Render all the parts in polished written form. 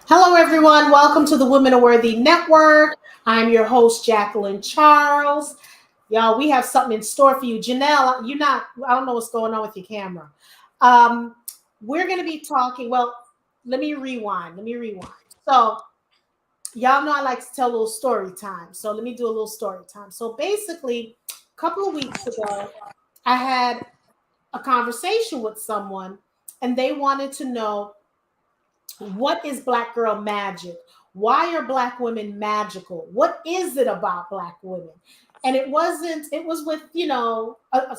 Hello, everyone. Welcome to the Women Are Worthy Network. I'm your host, Jacqueline Charles. Y'all, we have something in store for you. Janelle, I don't know what's going on with your camera. Um, we're going to be talking, well, let me rewind. So, y'all know I like to tell a little story time. So, let me do a little story time. So, basically, a couple of weeks ago, I had a conversation with someone and they wanted to know, what is Black girl magic? Why are Black women magical? What is it about Black women? And it wasn't, it was with,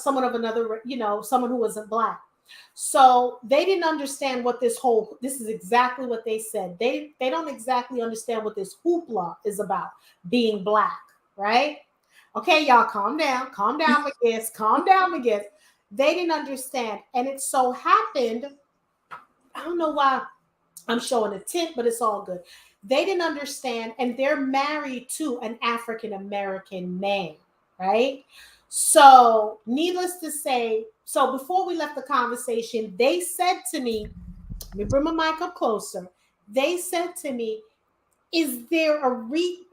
someone of another, someone who wasn't Black. So they didn't understand what this is exactly what they said. They don't exactly understand what this hoopla is about, being Black, right? Okay, y'all, calm down, my guests, calm down, my guests. They didn't understand. And it so happened, I don't know why I'm showing a tint, but it's all good. They didn't understand, and they're married to an African American man, right? So, needless to say, so before we left the conversation, they said to me, let me bring my mic up closer. They said to me, is there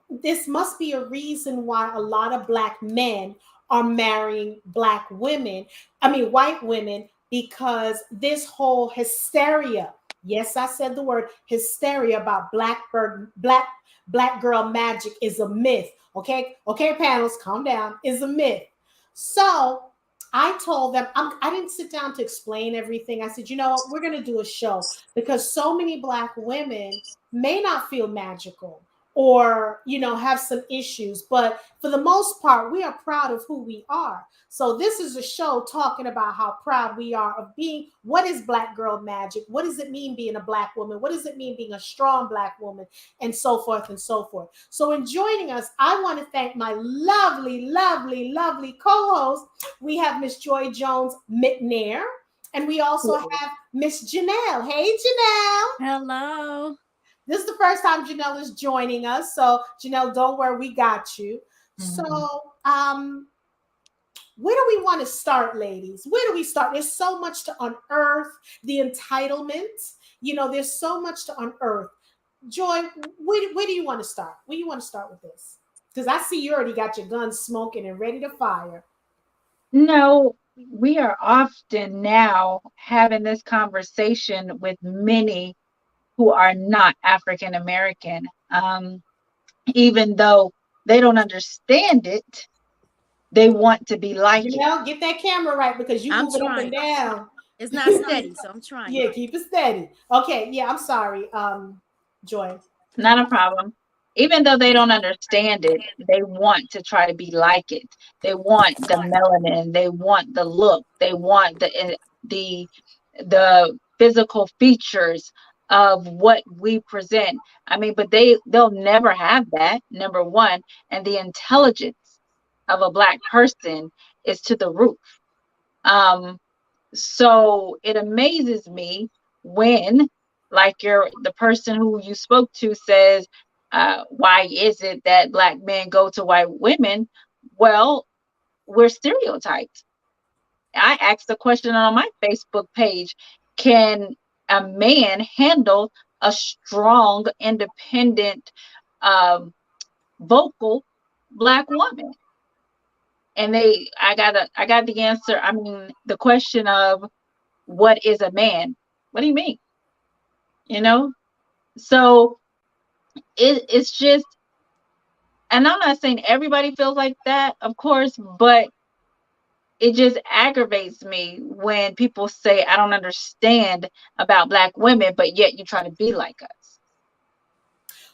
this must be a reason why a lot of Black men are marrying Black women, white women, because this whole hysteria, yes, I said the word hysteria about black girl magic is a myth. Okay, panels, calm down, is a myth. So I told them, I didn't sit down to explain everything. I said, we're going to do a show because so many Black women may not feel magical or have some issues, but for the most part we are proud of who we are. So this is a show talking about how proud we are of being, what is Black girl magic, what does it mean being a Black woman, what does it mean being a strong Black woman, and so forth and so forth. So in joining us, I want to thank my lovely co-host. We have Miss Joy Jones McNair, and we also have Miss Janelle. Hey, Janelle. Hello. This is the first time Janelle is joining us. So, Janelle, don't worry, we got you. So, where do we want to start, ladies? Where do we start? There's so much to unearth. The entitlement, there's so much to unearth. Joy, where do you want to start? Where do you want to start with this? Because I see you already got your guns smoking and ready to fire. No, we are often now having this conversation with many who are not African American, even though they don't understand it, they want to be like it. Get that camera right because you I'm move it up and trying. down. It's not steady, so I'm trying. Yeah, keep it steady. Okay, yeah, I'm sorry, Joy. Not a problem. Even though they don't understand it, they want to try to be like it. They want the melanin, they want the look, they want the the physical features of what we present. I mean, but they'll never have that, number one, and the intelligence of a Black person is to the roof. Um, so it amazes me when, like the person who you spoke to says, why is it that Black men go to white women? Well, we're stereotyped. I asked a question on my Facebook page: can a man handle a strong, independent, um, vocal Black woman? And I got the answer. I mean, the question of what is a man? What do you mean? You know? So it's just, and I'm not saying everybody feels like that, of course, but it just aggravates me when people say, I don't understand about Black women, but yet you try to be like us.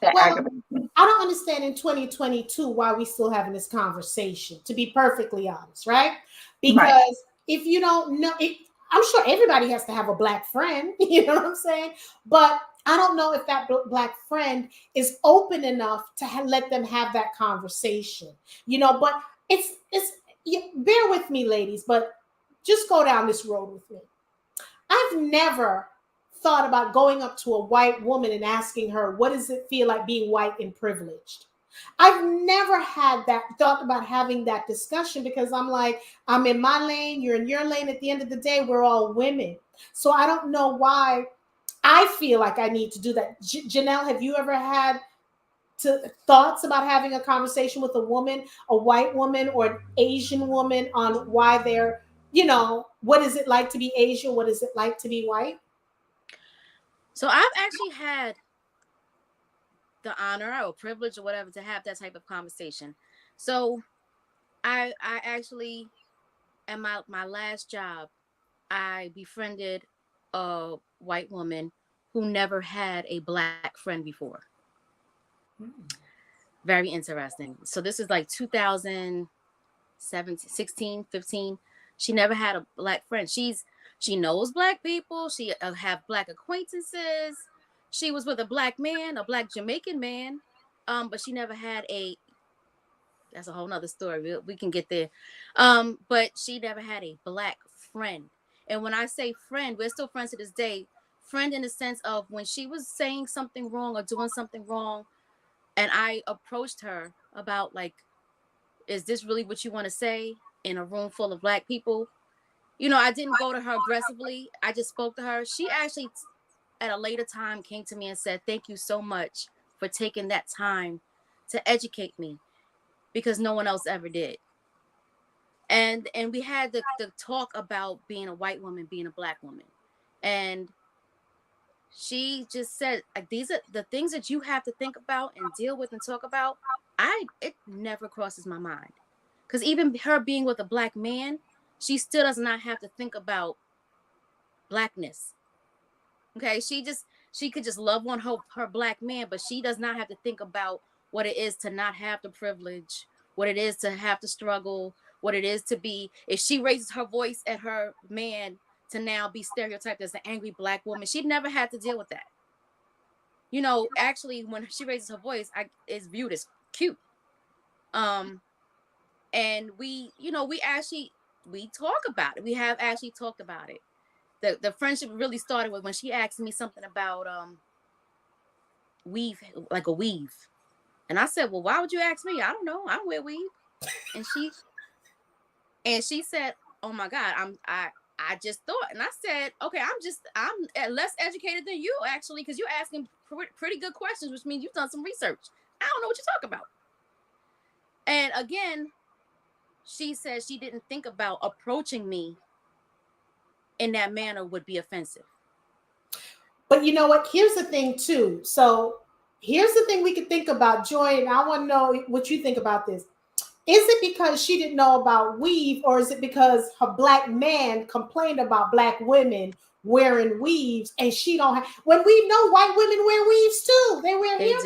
That Well, aggravates me. I don't understand in 2022 why we still having this conversation, to be perfectly honest, right? Right. Because if you don't know it, I'm sure everybody has to have a Black friend, you know what I'm saying? But I don't know if that Black friend is open enough to let them have that conversation, but bear with me, ladies, but just go down this road with me. I've never thought about going up to a white woman and asking her, what does it feel like being white and privileged? I've never had that thought about having that discussion because I'm like, I'm in my lane, you're in your lane. At the end of the day, we're all women. So I don't know why I feel like I need to do that. Janelle, have you ever had thoughts about having a conversation with a woman, a white woman or an Asian woman, on why they're, what is it like to be Asian? What is it like to be white? So I've actually had the honor or privilege or whatever to have that type of conversation. So I actually, at my last job, I befriended a white woman who never had a black friend before. Very interesting. So this is like 2017, 16, 15. She never had a black friend. She knows black people. She have black acquaintances. She was with a black man, a black Jamaican man. But she never had a, that's a whole nother story. We can get there. But she never had a black friend. And when I say friend, we're still friends to this day. Friend in the sense of when she was saying something wrong or doing something wrong, and I approached her about, like, is this really what you want to say in a room full of black people? I didn't go to her aggressively. I just spoke to her. She actually, at a later time, came to me and said, thank you so much for taking that time to educate me, because no one else ever did. And we had the talk about being a white woman, being a black woman. And she just said, these are the things that you have to think about and deal with and talk about. It never crosses my mind. Because even her being with a black man, she still does not have to think about blackness. Okay, she could just love on her black man, but she does not have to think about what it is to not have the privilege, what it is to have to struggle, what it is to be, if she raises her voice at her man, to now be stereotyped as an angry black woman. She never had to deal with that. Actually, when she raises her voice, it's viewed as cute. And we talk about it. We have actually talked about it. The friendship really started with when she asked me something about weave, like a weave. And I said, well, why would you ask me? I don't know. I don't wear weave. And she said, oh my God, I just thought. And I said, okay, I'm less educated than you, actually, because you're asking pretty good questions, which means you've done some research. I don't know what you're talking about. And again, she said she didn't think about approaching me in that manner would be offensive. But you know what? Here's the thing too. So here's the thing we can think about, Joy, and I want to know what you think about this. Is it because she didn't know about weave, or is it because her black man complained about black women wearing weaves and she don't have, when we know white women wear weaves too. They wear hair,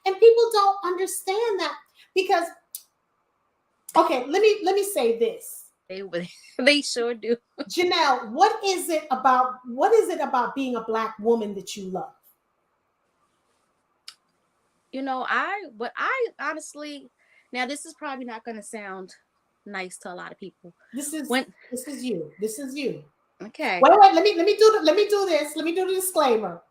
and people don't understand that because, okay, let me say this. They sure do. Janelle, what is it about being a black woman that you love? I honestly, now this is probably not going to sound nice to a lot of people. This is you. Okay. Wait, let me do this. Let me do the disclaimer.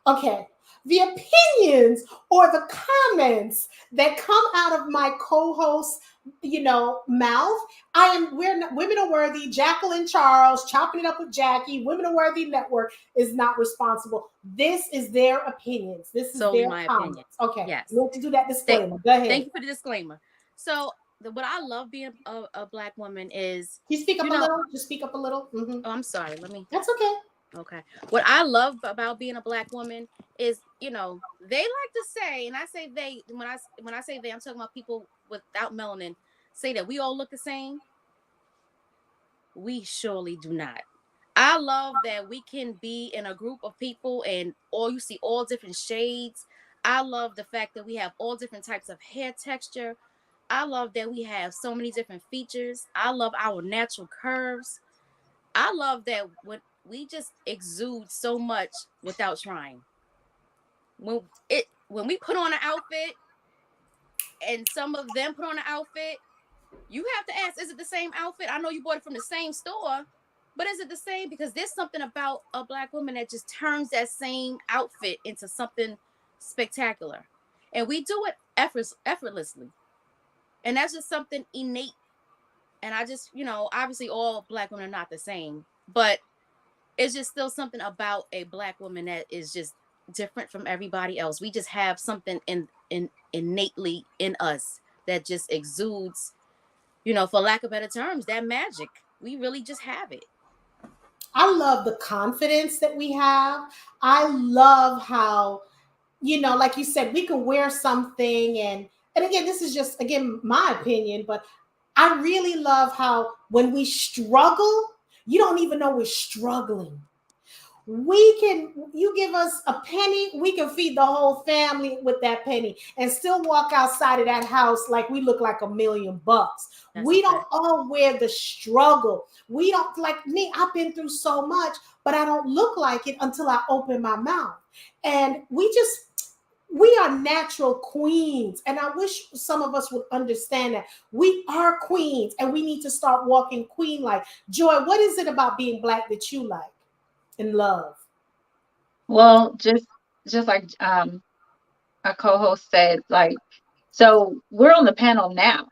Okay. The opinions or the comments that come out of my co-host, mouth. We're not, Women Are Worthy, Jacqueline Charles, Chopping It Up with Jackie, Women Are Worthy Network is not responsible. This is their opinions. This is solely their my comments. opinion. Okay. Yes. You have to do that disclaimer. Go ahead. Thank you for the disclaimer. So what I love being a black woman is, Can you speak up a little? Just speak up a little. Mm-hmm. Oh, I'm sorry. That's okay. Okay. What I love about being a black woman is, they like to say, and I say they, when I say they, I'm talking about people without melanin, say that we all look the same. We surely do not. I love that we can be in a group of people and you see all different shades. I love the fact that we have all different types of hair texture. I love that we have so many different features. I love our natural curves. I love that when we just exude so much without trying. When we put on an outfit and some of them put on an outfit, you have to ask, is it the same outfit? I know you bought it from the same store, but is it the same? Because there's something about a black woman that just turns that same outfit into something spectacular. And we do it effortlessly. And that's just something innate. And I just, obviously all black women are not the same, but it's just still something about a Black woman that is just different from everybody else. We just have something in innately in us that just exudes, for lack of better terms, that magic. We really just have it. I love the confidence that we have. I love how, like you said, we can wear something and again, this is just again my opinion, but I really love how when we struggle, you don't even know we're struggling. You give us a penny, we can feed the whole family with that penny and still walk outside of that house like we look like $1,000,000. That's We a don't fact. all wear the struggle. We don't, like me, I've been through so much, but I don't look like it until I open my mouth. And we are natural queens. And I wish some of us would understand that we are queens and we need to start walking queen like. Joy, what is it about being Black that you like and love? Well, just like a co-host said, like, so we're on the panel now,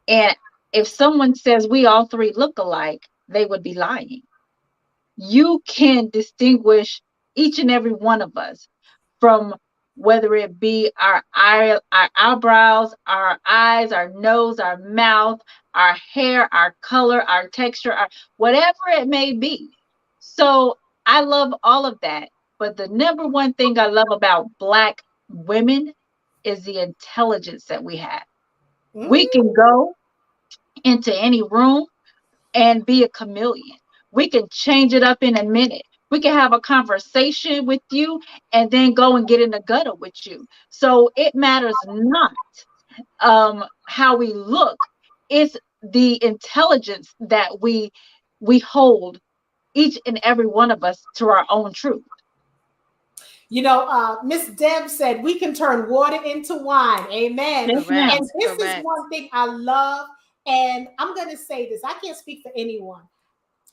and if someone says we all three look alike, they would be lying. You can distinguish each and every one of us from whether it be our eyebrows, our eyes, our nose, our mouth, our hair, our color, our texture, whatever it may be. So I love all of that. But the number one thing I love about Black women is the intelligence that we have. We can Mm. go into any room and be a chameleon. We can change it up in a minute. We can have a conversation with you and then go and get in the gutter with you. So it matters not how we look. It's the intelligence that we hold, each and every one of us, to our own truth. Miss Deb said we can turn water into wine. Amen. Yes, ma'am. And Correct. this is Correct. one thing I love. And I'm going to say this, I can't speak for anyone.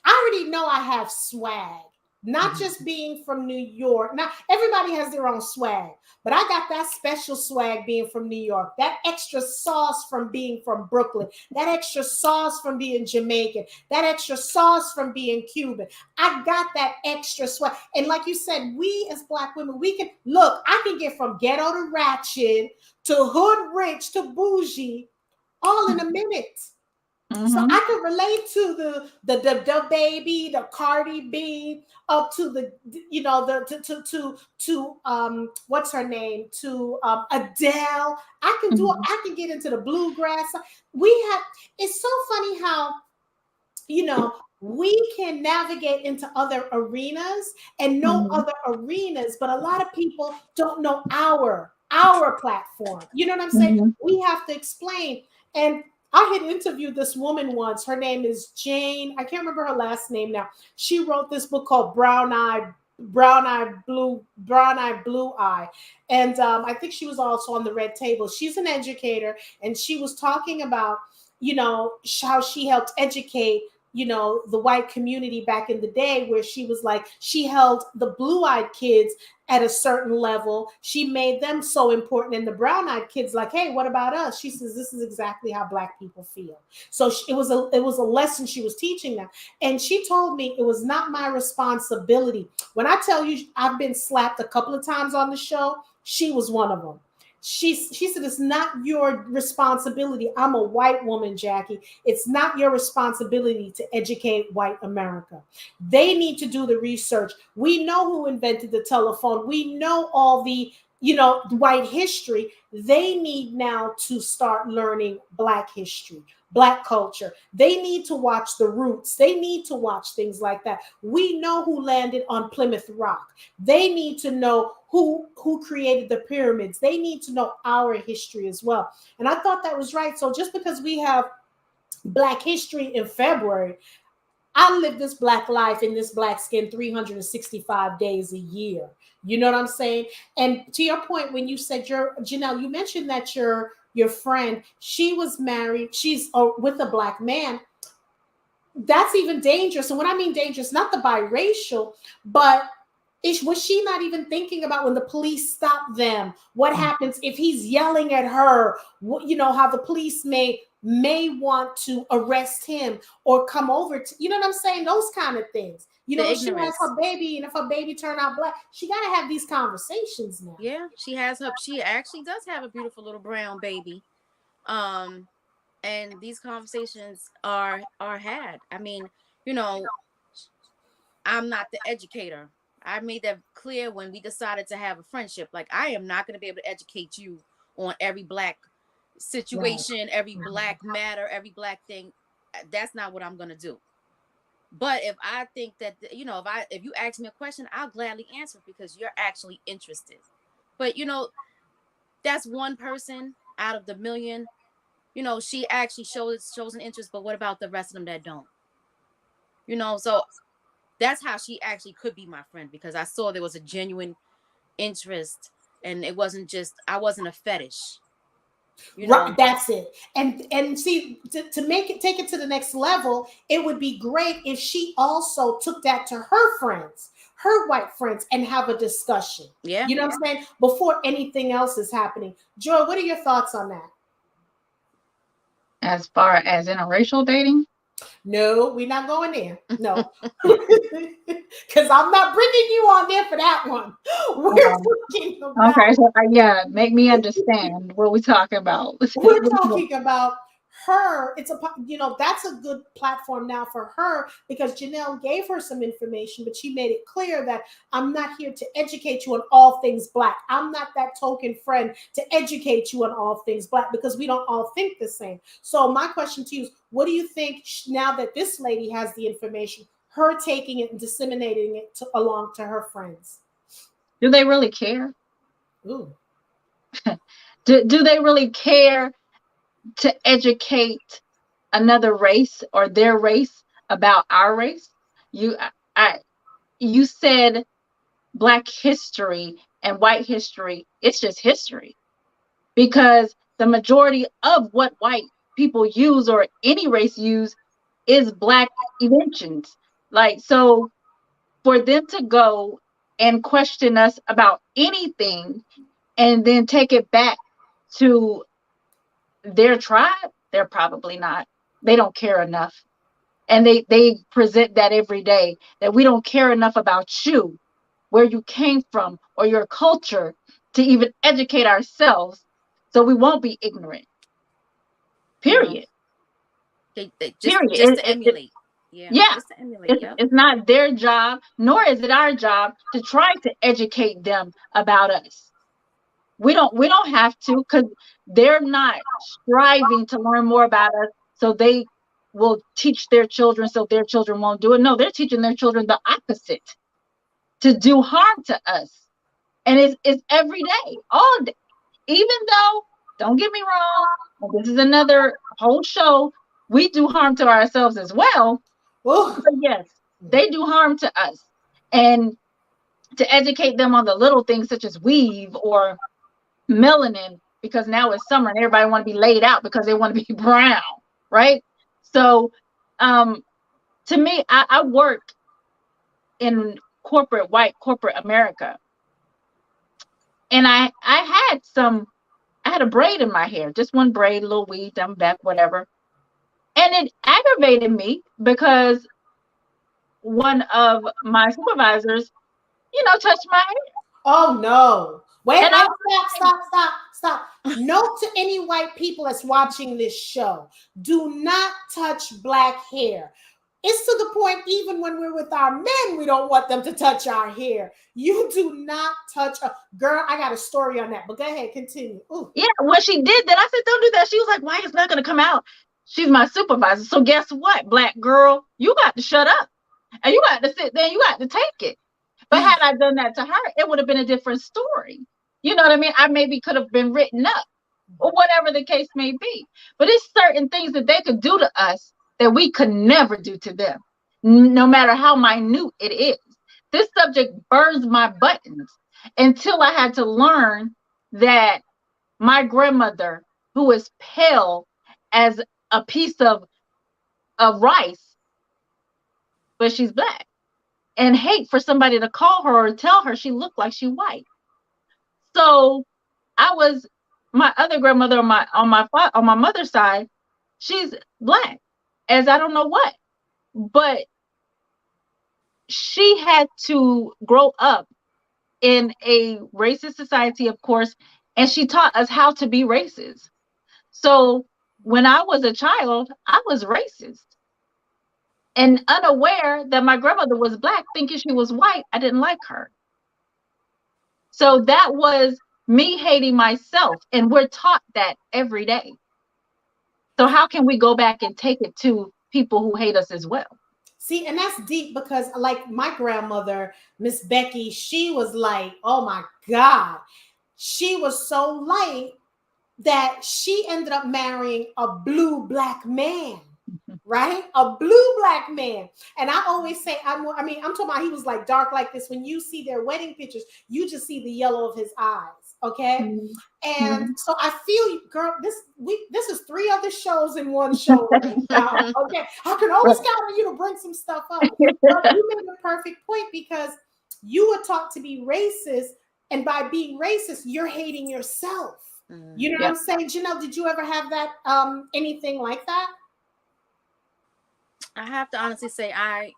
I already know I have swag, not just being from New York. Now, everybody has their own swag, but I got that special swag being from New York, that extra sauce from being from Brooklyn, that extra sauce from being Jamaican, that extra sauce from being Cuban. I got that extra swag. And like you said, we as Black women, we can look, I can get from ghetto to ratchet to hood rich to bougie all in a minute. So Mm-hmm. I can relate to the baby, the Cardi B, up to the the what's her name, to Adele. I can get into the bluegrass. We have It's so funny how we can navigate into other arenas and know Mm-hmm. other arenas, but a lot of people don't know our platform. You know what I'm saying? Mm-hmm. We have to explain. And I had interviewed this woman once. Her name is Jane. I can't remember her last name now. She wrote this book called Brown Eye Blue Eye. And I think she was also on the Red Table. She's an educator, and she was talking about how she helped educate the white community back in the day, where she was like, she held the blue-eyed kids at a certain level. She made them so important, and the brown-eyed kids like, hey, what about us? She says this is exactly how Black people feel. So it was a lesson she was teaching them. And she told me it was not my responsibility. When I tell you I've been slapped a couple of times on the show, she was one of them. She said, it's not your responsibility. I'm a white woman, Jackie. It's not your responsibility to educate white America. They need to do the research. We know who invented the telephone. We know all the white history. They need now to start learning Black history, Black culture. They need to watch the roots. They need to watch things like that. We know who landed on Plymouth Rock. They need to know who created the pyramids. They need to know our history as well. And I thought that was right. So just because we have Black history in February, I live this Black life in this Black skin 365 days a year. You know what I'm saying? And to your point, when you said Janelle, you mentioned that your friend, she was married, she's with a Black man. That's even dangerous. And when I mean dangerous, not the biracial, but was she not even thinking about when the police stop them? What happens if he's yelling at her? How the police may may want to arrest him or come over to, you know what I'm saying? Those kind of things. You The know, she has ignorance. her baby, and if her baby turn out black, she got to have these conversations now. Yeah, she actually does have a beautiful little brown baby. Um, and these conversations are had. I mean, you know, I'm not the educator. I made that clear when we decided to have a friendship. Like, I am not going to be able to educate you on every black Right. situation, every black matter, every black thing. That's not what I'm going to do. But if I think that, if you ask me a question, I'll gladly answer because you're actually interested. But that's one person out of the million. She actually shows an interest. But what about the rest of them that don't? So that's how she actually could be my friend, because I saw there was a genuine interest, and it wasn't just, I wasn't a fetish. Right, that's it. And see, to make it, take it to the next level, it would be great if she also took that to her friends, her white friends, and have a discussion. Yeah. You know what I'm saying? Before anything else is happening. Joy, what are your thoughts on that? As far as interracial dating? No, we're not going there. No. Because I'm not bringing you on there for that one. We're talking about, Okay, so yeah, make me understand what we're talking about. we're talking about her. It's a, that's a good platform now for her, because Janelle gave her some information, but she made it clear that I'm not here to educate you on all things black. I'm not that token friend to educate you on all things black, because we don't all think the same. So my question to you is, what do you think now that this lady has the information, her taking it and disseminating it along to her friends? Do they really care? Ooh. Do they really care to educate another race or their race about our race? You said black history and white history. It's just history, because the majority of what white people use or any race use is black inventions. Like, so for them to go and question us about anything and then take it back to their tribe, they're probably not. They don't care enough. And they present that every day, that we don't care enough about you, where you came from, or your culture, to even educate ourselves, so we won't be ignorant. No, Period. they just Period. to emulate. Yeah, Yeah. just to emulate. Yep. It's not their job, nor is it our job to try to educate them about us. We don't have to, because they're not striving to learn more about us so they will teach their children so their children won't do it. No, they're teaching their children the opposite, to do harm to us. And it's every day, all day. Even though, don't get me wrong, this is another whole show, we do harm to ourselves as well. Ooh. But yes, they do harm to us. And to educate them on the little things such as weave or melanin, because now it's summer and everybody want to be laid out because they want to be brown, right? So to me, I work in white corporate America, and I had a braid in my hair, just one braid, a little weave down back, whatever. And it aggravated me because one of my supervisors, touched my hair. Oh no. Wait, And stop. Note to any white people that's watching this show: do not touch black hair. It's to the point, even when we're with our men, we don't want them to touch our hair. You do not touch girl. I got a story on that, but go ahead, continue. Ooh. Yeah, when she did that, I said, don't do that. She was like, why? It's not going to come out. She's my supervisor. So guess what, black girl? You got to shut up. And you got to sit there and you got to take it. But had I done that to her, it would have been a different story. You know what I mean? I maybe could have been written up, or whatever the case may be. But it's certain things that they could do to us that we could never do to them, no matter how minute it is. This subject burns my buttons, until I had to learn that my grandmother, who is pale as a piece of rice, but she's black, and hate for somebody to call her or tell her she looked like she white. So my other grandmother on my mother's side, She's black, as I don't know what, but she had to grow up in a racist society, of course, and she taught us how to be racist. So when I was a child, I was racist and unaware that my grandmother was black, thinking she was white. I didn't like her. So that was me hating myself. And we're taught that every day. So how can we go back and take it to people who hate us as well? See, and that's deep because, like my grandmother, Miss Becky, she was like, oh my God, she was so light that she ended up marrying a blue black man, right? A blue black man. And I always say, I mean, I'm talking about he was like dark like this. When you see their wedding pictures, you just see the yellow of his eyes. Okay. And Mm-hmm. so I feel you, girl. This is 3 other shows in one show right now. Okay. I can always count on you to bring some stuff up. But you made a perfect point because you were taught to be racist, and by being racist, you're hating yourself. You know what Yeah. I'm saying? Janelle, did you ever have that anything like that? I have to honestly say, I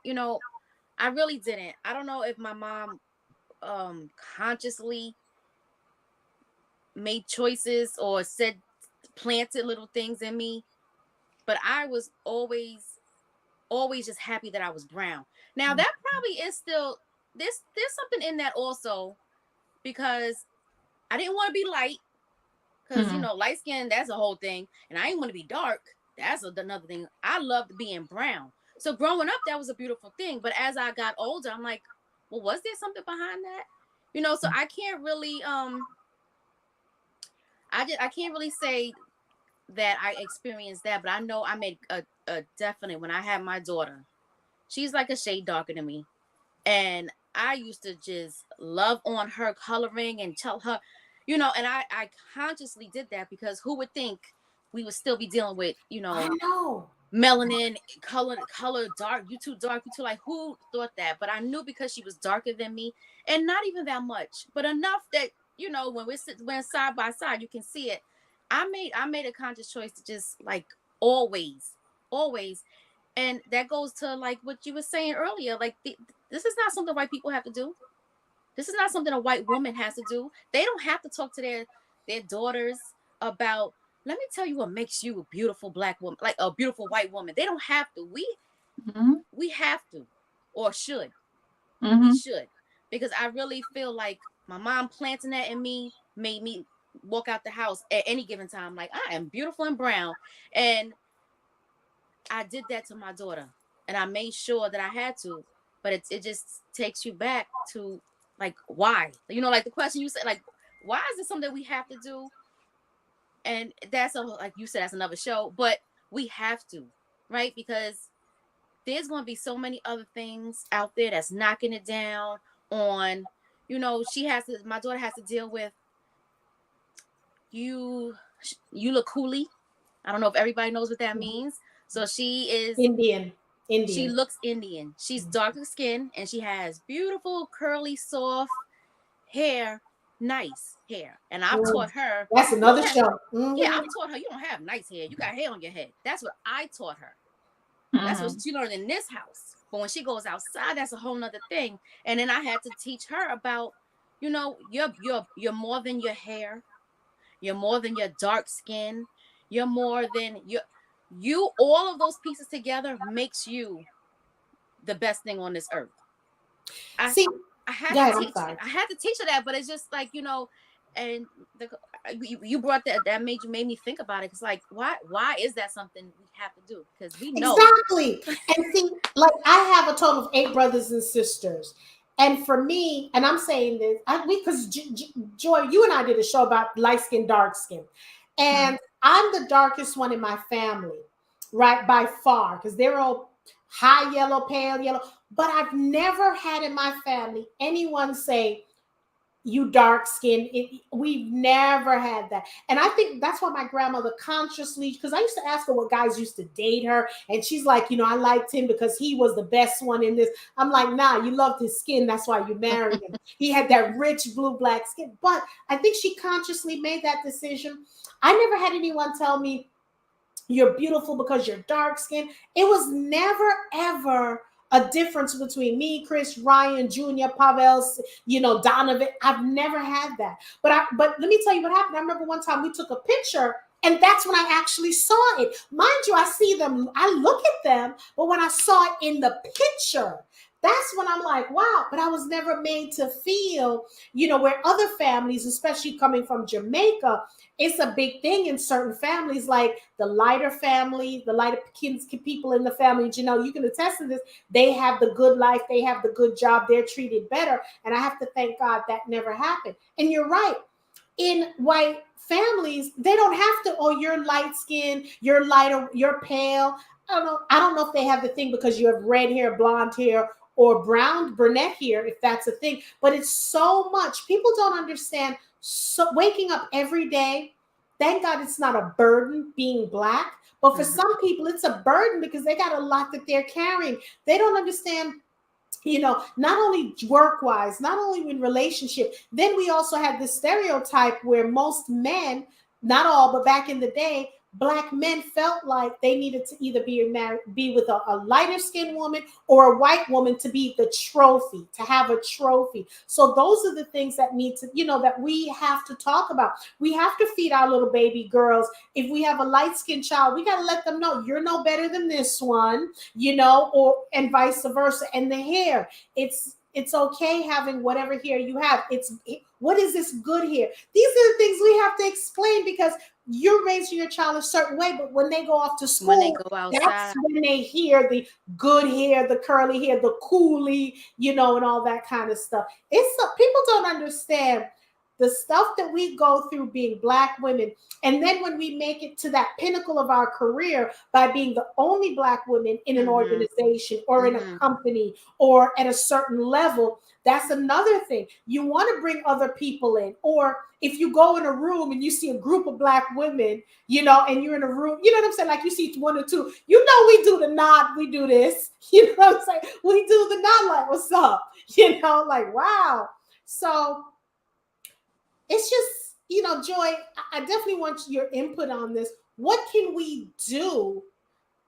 really didn't. I don't know if my mom consciously made choices or said planted little things in me, but I was always just happy that I was brown. Now that probably is still there's something in that also, because I didn't want to be light, because light skin, that's a whole thing, and I didn't want to be dark. That's another thing. I loved being brown. So growing up, that was a beautiful thing. But as I got older, I'm like, well, was there something behind that? So I can't really I can't really say that I experienced that, but I know I made a definite when I had my daughter. She's like a shade darker than me. And I used to just love on her coloring and tell her, and I consciously did that because who would think we would still be dealing with, I know. melanin, color dark, you too dark, you too light. Who thought that? But I knew because she was darker than me, and not even that much, but enough that, when side by side, you can see it. I made a conscious choice to just like always. And that goes to like what you were saying earlier. Like this is not something white people have to do. This is not something a white woman has to do. They don't have to talk to their daughters about, let me tell you what makes you a beautiful black woman, like a beautiful white woman. They don't have to. We have to, or should. We should. Because I really feel like my mom planting that in me made me walk out the house at any given time like, I am beautiful and brown. And I did that to my daughter, and I made sure that I had to, but it just takes you back to like, why? Like the question you said, like, why is this something we have to do? And that's like you said, that's another show, but we have to, right? Because there's going to be so many other things out there that's knocking it down on, my daughter has to deal with, you look coolie. I don't know if everybody knows what that means. So she is Indian. She looks Indian. She's darker skinned and she has beautiful, curly, soft hair, nice hair. And I've taught her. That's another show. Yeah, I've taught her, you don't have nice hair. You got hair on your head. That's what I taught her. That's what she learned in this house. But when she goes outside, that's a whole nother thing. And then I had to teach her about, you're more than your hair. You're more than your dark skin. You're more than all of those pieces together makes you the best thing on this earth. I had to teach her that, but it's just like, and you brought that made me think about it. It's like, why is that something we have to do? Because we know exactly. And see, like I have a total of 8 brothers and sisters. And for me, and I'm saying this, because Joy, you and I did a show about light skin, dark skin. And I'm the darkest one in my family, right? By far, because they're all high yellow, pale yellow. But I've never had in my family anyone say, you dark skin. We've never had that. And I think that's why my grandmother consciously, because I used to ask her what guys used to date her. And she's like, I liked him because he was the best one in this. I'm like, nah, you loved his skin. That's why you married him. He had that rich blue black skin. But I think she consciously made that decision. I never had anyone tell me, you're beautiful because you're dark skinned. It was never ever a difference between me, Chris, Ryan, Junior, Pavel, Donovan. I've never had that. But let me tell you what happened. I remember one time we took a picture, and that's when I actually saw it. Mind you, I see them, I look at them, but when I saw it in the picture, that's when I'm like, wow. But I was never made to feel, where other families, especially coming from Jamaica, it's a big thing in certain families, like the lighter family, the lighter kids, people in the family. You can attest to this. They have the good life, they have the good job, they're treated better. And I have to thank God that never happened. And you're right. In white families, they don't have to, oh, you're light skinned, you're lighter, you're pale. I don't know if they have the thing because you have red hair, blonde hair, or brown brunette hair, if that's a thing. But it's so much. People don't understand. So waking up every day, thank God it's not a burden being Black. But for some people, it's a burden because they got a lot that they're carrying. They don't understand, not only work wise, not only in relationship. Then we also had this stereotype where most men, not all, but back in the day, Black men felt like they needed to either be with a lighter skinned woman or a white woman to be the trophy, to have a trophy. So those are the things that need to, that we have to talk about. We have to feed our little baby girls. If we have a light skinned child, we got to let them know you're no better than this one, and vice versa. And the hair, it's okay having whatever hair you have. What is this good hair? These are the things we have to explain because you're raising your child a certain way, but when they go off to school, when they go outside, that's when they hear the good hair, the curly hair, the coolie, and all that kind of stuff. People don't understand the stuff that we go through being Black women. And then when we make it to that pinnacle of our career by being the only Black women in an organization or in a company or at a certain level, that's another thing. You want to bring other people in. Or if you go in a room and you see a group of Black women, and you're in a room, you know what I'm saying? Like you see one or two, we do the nod, we do this, you know what I'm saying? We do the nod like, what's up? Like, wow. So it's just, Joy, I definitely want your input on this. What can we do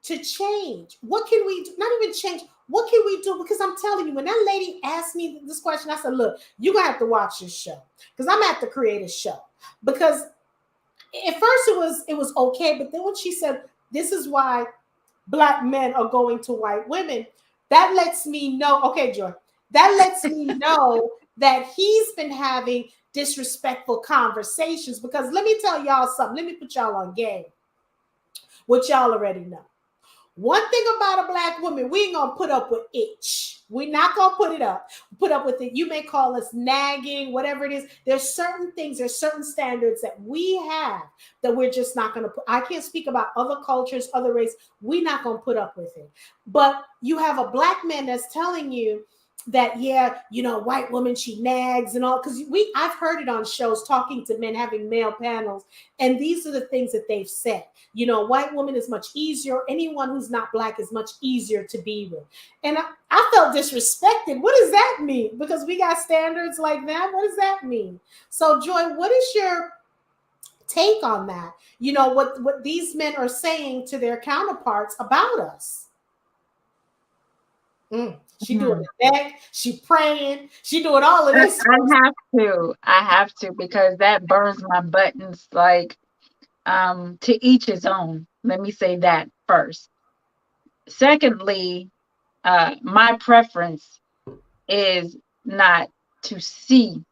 to change? What can we do? Not even change. What can we do? Because I'm telling you, when that lady asked me this question, I said, look, you're going to have to watch this show because I'm at the creator show. Because at first it was okay. But then when she said, this is why Black men are going to white women, that lets me know, okay, Joy, that lets me know that he's been having disrespectful conversations. Because let me tell y'all something. Let me put y'all on game. What y'all already know. One thing about a Black woman, we ain't gonna put up with itch. We're not gonna put up with it. You may call us nagging, whatever it is. There's certain things, there's certain standards that we have that we're just not gonna put. I can't speak about other cultures, other races. We're not gonna put up with it. But you have a Black man that's telling you that, yeah, white woman, she nags and all, because I've heard it on shows talking to men, having male panels, and these are the things that they've said. White woman is much easier. Anyone who's not Black is much easier to be with. And I felt disrespected. What does that mean? Because we got standards like that. What does that mean? So, Joy, what is your take on that? What these men are saying to their counterparts about us. She doing the neck, she praying, she doing all of this. I have to, because that burns my buttons. Like, to each his own. Let me say that first. Secondly, my preference is not to see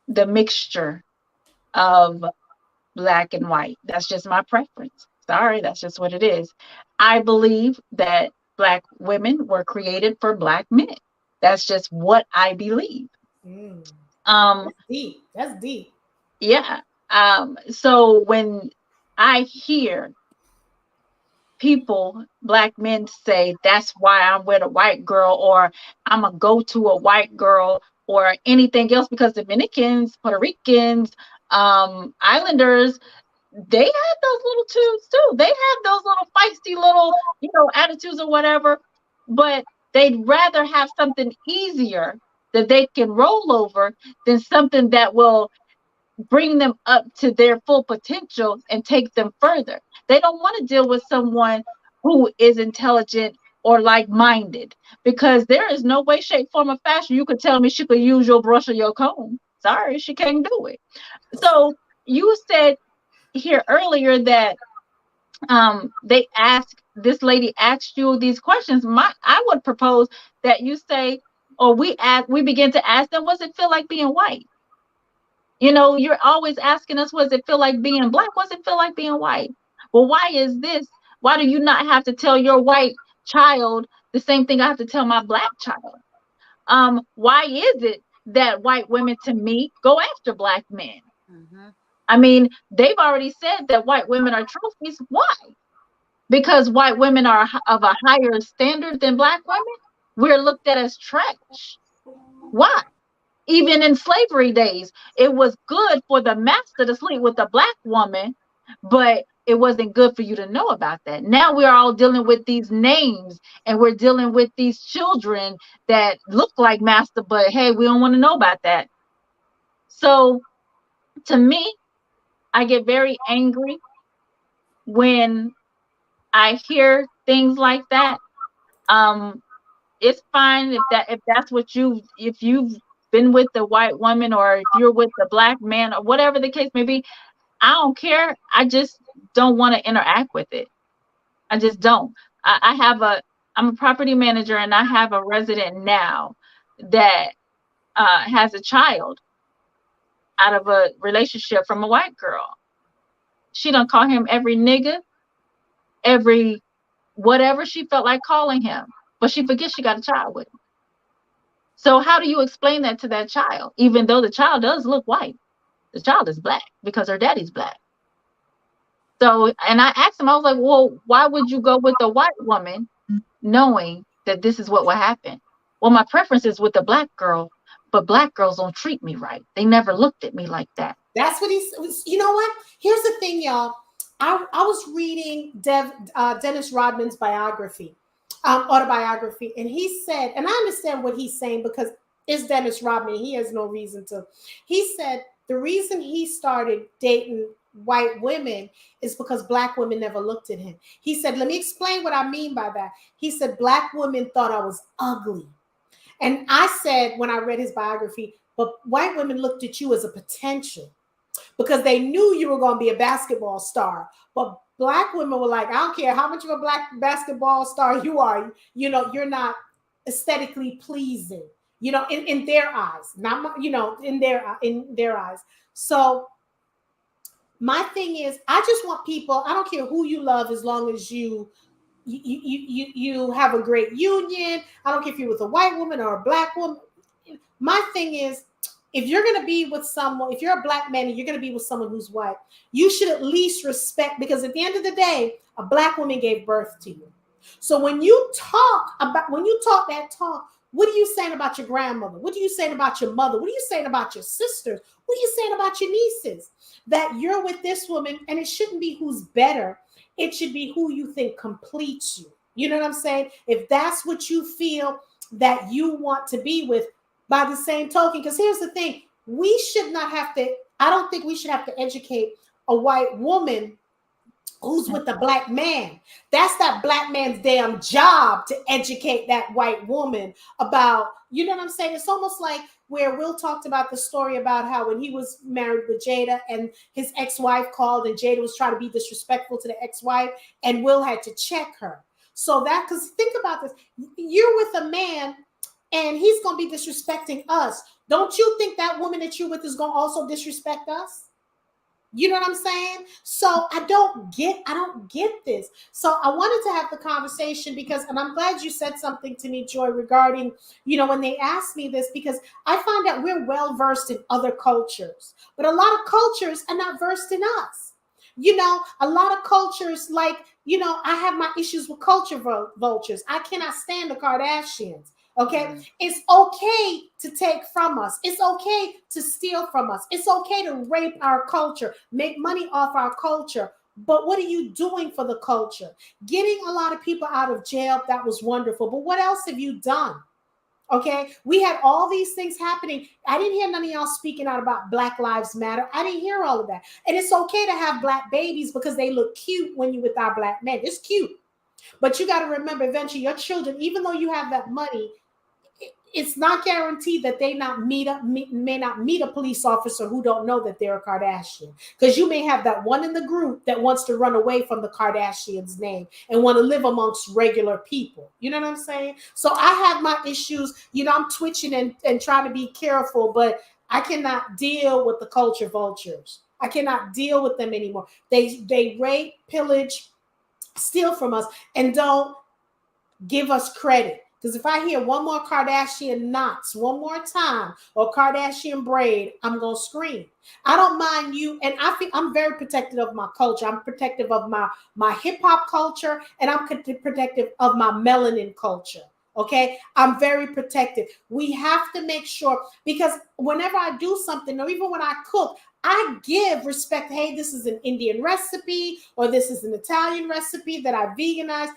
the mixture of Black and white. That's just my preference. Sorry, that's just what it is. I believe that Black women were created for Black men. That's just what I believe. That's deep. That's deep. Yeah. So when I hear people, Black men, say that's why I'm with a white girl, or I'm gonna go to a white girl, or anything else, because Dominicans, Puerto Ricans, Islanders, they have those little tunes too. They have those little feisty little, attitudes or whatever, but they'd rather have something easier that they can roll over than something that will bring them up to their full potential and take them further. They don't want to deal with someone who is intelligent or like-minded, because there is no way, shape, form, or fashion you could tell me she could use your brush or your comb. Sorry, she can't do it. So you said here earlier that this lady asked you these questions. I would propose that you say, or we begin to ask them, what's it feel like being white? You know, you're always asking us, what does it feel like being black? What does it feel like being white? Well, why is this? Why do you not have to tell your white child the same thing I have to tell my black child? Why is it that white women, to me, go after black men? Mm-hmm. I mean, they've already said that white women are trophies. Why? Because white women are of a higher standard than black women? We're looked at as trash. Why? Even in slavery days, it was good for the master to sleep with a black woman, but it wasn't good for you to know about that. Now we're all dealing with these names, and we're dealing with these children that look like master, but hey, we don't want to know about that. So to me, I get very angry when I hear things like that. Um, it's fine if that's what if you've been with the white woman, or if you're with the black man, or whatever the case may be. I don't care. I just don't want to interact with it. I just don't. I'm a property manager, and I have a resident now that has a child out of a relationship from a white girl. She done call him every nigga, every whatever she felt like calling him, but she forgets she got a child with him. So how do you explain that to that child? Even though the child does look white, the child is black because her daddy's black. So, and I asked him, I was like, well, why would you go with a white woman knowing that this is what will happen? Well, my preference is with a black girl, but black girls don't treat me right. They never looked at me like that. That's what he's. You know what? Here's the thing, y'all. I was reading Dennis Rodman's biography, autobiography, and he said, and I understand what he's saying because it's Dennis Rodman. He has no reason to. He said the reason he started dating white women is because black women never looked at him. He said, let me explain what I mean by that. He said black women thought I was ugly. And I said, when I read his biography, but white women looked at you as a potential because they knew you were going to be a basketball star. But black women were like, I don't care how much of a black basketball star you are, you know, you're not aesthetically pleasing, you know, in their eyes, not, you know, in their eyes. So my thing is, I just want people, I don't care who you love, as long as you have a great union. I don't care if you're with a white woman or a black woman. My thing is, if you're going to be with someone, if you're a black man and you're going to be with someone who's white, you should at least respect, because at the end of the day, a black woman gave birth to you. So when you talk that talk, what are you saying about your grandmother? What are you saying about your mother? What are you saying about your sisters? What are you saying about your nieces? That you're with this woman, and it shouldn't be who's better. It should be who you think completes you. You know what I'm saying? If that's what you feel that you want to be with, by the same token, because here's the thing, we should not have to, I don't think we should have to educate a white woman who's with the black man. That's that black man's damn job to educate that white woman about, you know what I'm saying? It's almost like where Will talked about the story about how when he was married with Jada and his ex-wife called and Jada was trying to be disrespectful to the ex-wife and Will had to check her. So that, because think about this, you're with a man and he's going to be disrespecting us. Don't you think that woman that you're with is going to also disrespect us? You know what I'm saying? So I don't get this. So I wanted to have the conversation because, and I'm glad you said something to me, Joy, regarding, you know, when they asked me this, because I find that we're well versed in other cultures, but a lot of cultures are not versed in us. You know, a lot of cultures, like, you know, I have my issues with culture vultures. I cannot stand the Kardashians. Okay, it's okay to take from us. It's okay to steal from us. It's okay to rape our culture, make money off our culture. But what are you doing for the culture? Getting a lot of people out of jail, that was wonderful. But what else have you done? Okay, we had all these things happening. I didn't hear none of y'all speaking out about Black Lives Matter. I didn't hear all of that. And it's okay to have black babies because they look cute when you with our black men. It's cute. But you got to remember, eventually, your children, even though you have that money, it's not guaranteed that they may not meet a police officer who don't know that they're a Kardashian, because you may have that one in the group that wants to run away from the Kardashians' name and want to live amongst regular people. You know what I'm saying? So I have my issues. I'm twitching and trying to be careful, but I cannot deal with the culture vultures. I cannot deal with them anymore. They rape, pillage, steal from us, and don't give us credit. Because if I hear one more Kardashian knots one more time or Kardashian braid, I'm going to scream. I don't mind you. And I'm very protective of my culture. I'm protective of my hip hop culture, and I'm protective of my melanin culture. Okay, I'm very protective. We have to make sure, because whenever I do something, or even when I cook, I give respect. Hey, this is an Indian recipe, or this is an Italian recipe that I veganized.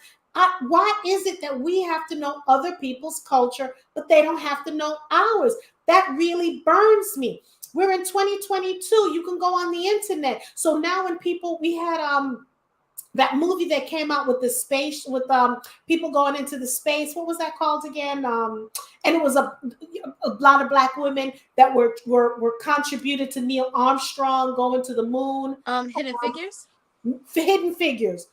Why is it that we have to know other people's culture, but they don't have to know ours? That really burns me. We're in 2022. You can go on the internet. So now when we had that movie that came out with the space, with people going into the space. What was that called again? And it was a lot of black women that were contributed to Neil Armstrong going to the moon. Hidden Figures. Hidden Figures.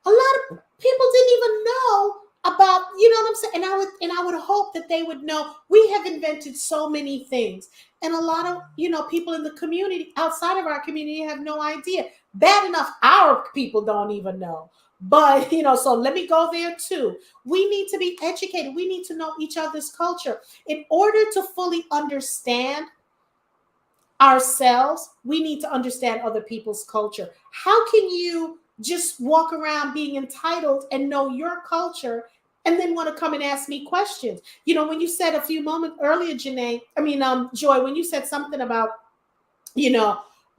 A lot of people didn't even know about, you know what I'm saying? And I would hope that they would know. We have invented so many things, and a lot of people in the community, outside of our community, have no idea. Bad enough our people don't even know. But so let me go there too. We need to be educated. We need to know each other's culture in order to fully understand ourselves. We need to understand other people's culture. How can you just walk around being entitled and know your culture and then want to come and ask me questions? When you said a few moments earlier, Joy, when you said something about,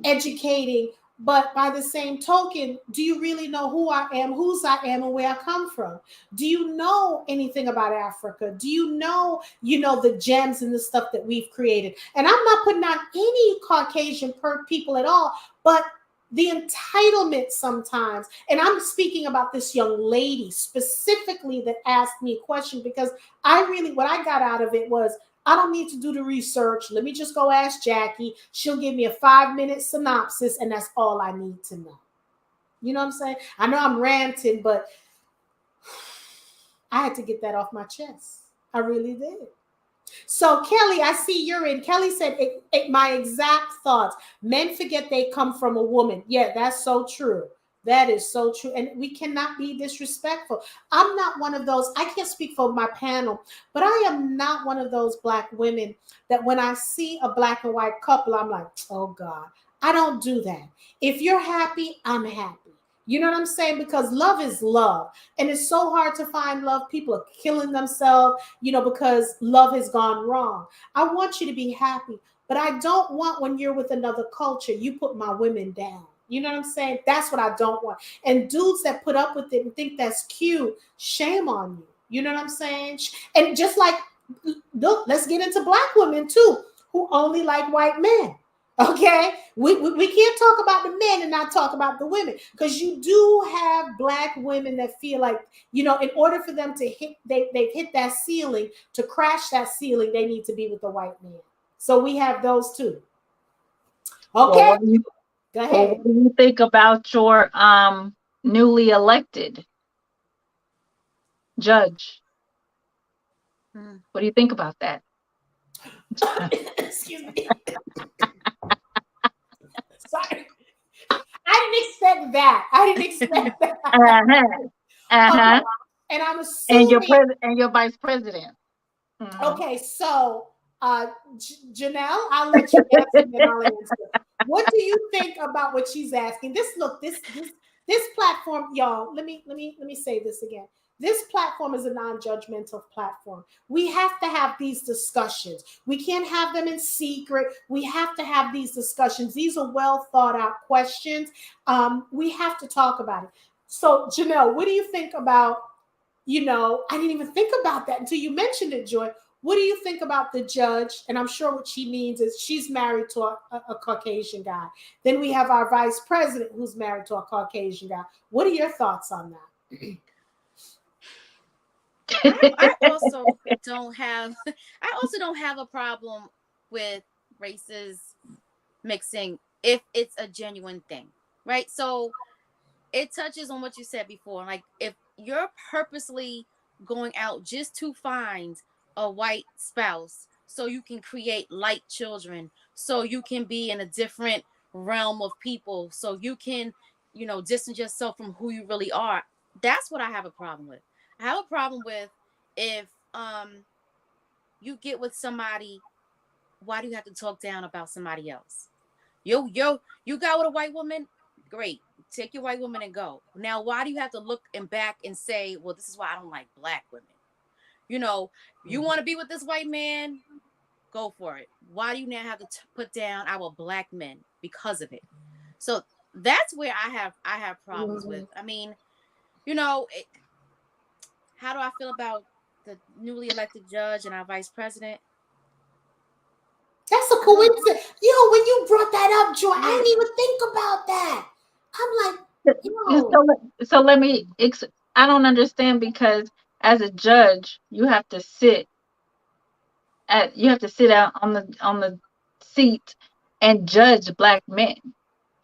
educating, but by the same token, do you really know who I am, whose I am, and where I come from? Do you know anything about Africa? Do you know, the gems and the stuff that we've created? And I'm not putting on any Caucasian people at all, but the entitlement sometimes, and I'm speaking about this young lady specifically that asked me a question, because what I got out of it was, I don't need to do the research. Let me just go ask Jackie. She'll give me a 5-minute synopsis, and that's all I need to know. You know what I'm saying? I know I'm ranting, but I had to get that off my chest. I really did. So Kelly, I see you're in. Kelly said, my exact thoughts. Men forget they come from a woman. Yeah, that's so true. That is so true. And we cannot be disrespectful. I'm not one of those. I can't speak for my panel, but I am not one of those black women that when I see a black and white couple, I'm like, oh God. I don't do that. If you're happy, I'm happy. You know what I'm saying? Because love is love. And it's so hard to find love. People are killing themselves, because love has gone wrong. I want you to be happy, but I don't want, when you're with another culture, you put my women down. You know what I'm saying? That's what I don't want. And dudes that put up with it and think that's cute, shame on you. You know what I'm saying? And just like, look, let's get into black women too, who only like white men. Okay, we can't talk about the men and not talk about the women, because you do have black women that feel like, in order for them to they've hit that ceiling, to crash that ceiling, they need to be with the white man. So we have those too. Okay, go ahead. Well, what do you think about your newly elected judge? What do you think about that? Excuse me. Sorry. I didn't expect that. Okay. And I'm assuming. And your vice president. Mm-hmm. Okay, so Janelle, I'll let you answer, and then I'll answer. What do you think about what she's asking? This platform, y'all. Let me say this again. This platform is a non-judgmental platform. We have to have these discussions. We can't have them in secret. We have to have these discussions. These are well thought out questions. We have to talk about it. So, Janelle, what do you think about, I didn't even think about that until you mentioned it, Joy. What do you think about the judge? And I'm sure what she means is she's married to a Caucasian guy. Then we have our vice president who's married to a Caucasian guy. What are your thoughts on that? I also don't have I also don't have a problem with races mixing if it's a genuine thing, right? So it touches on what you said before. Like if you're purposely going out just to find a white spouse so you can create light children, so you can be in a different realm of people, so you can, distance yourself from who you really are. That's what I have a problem with. I have a problem with if you get with somebody, why do you have to talk down about somebody else? You got with a white woman, great. Take your white woman and go. Now, why do you have to look and back and say, well, this is why I don't like black women? You want to be with this white man, go for it. Why do you now have to put down our black men because of it? So that's where I have problems with. I mean, how do I feel about the newly elected judge and our vice president? That's a coincidence. When you brought that up, Joy, I didn't even think about that. I'm like, so let me. I don't understand, because as a judge, you have to sit out on the seat and judge black men.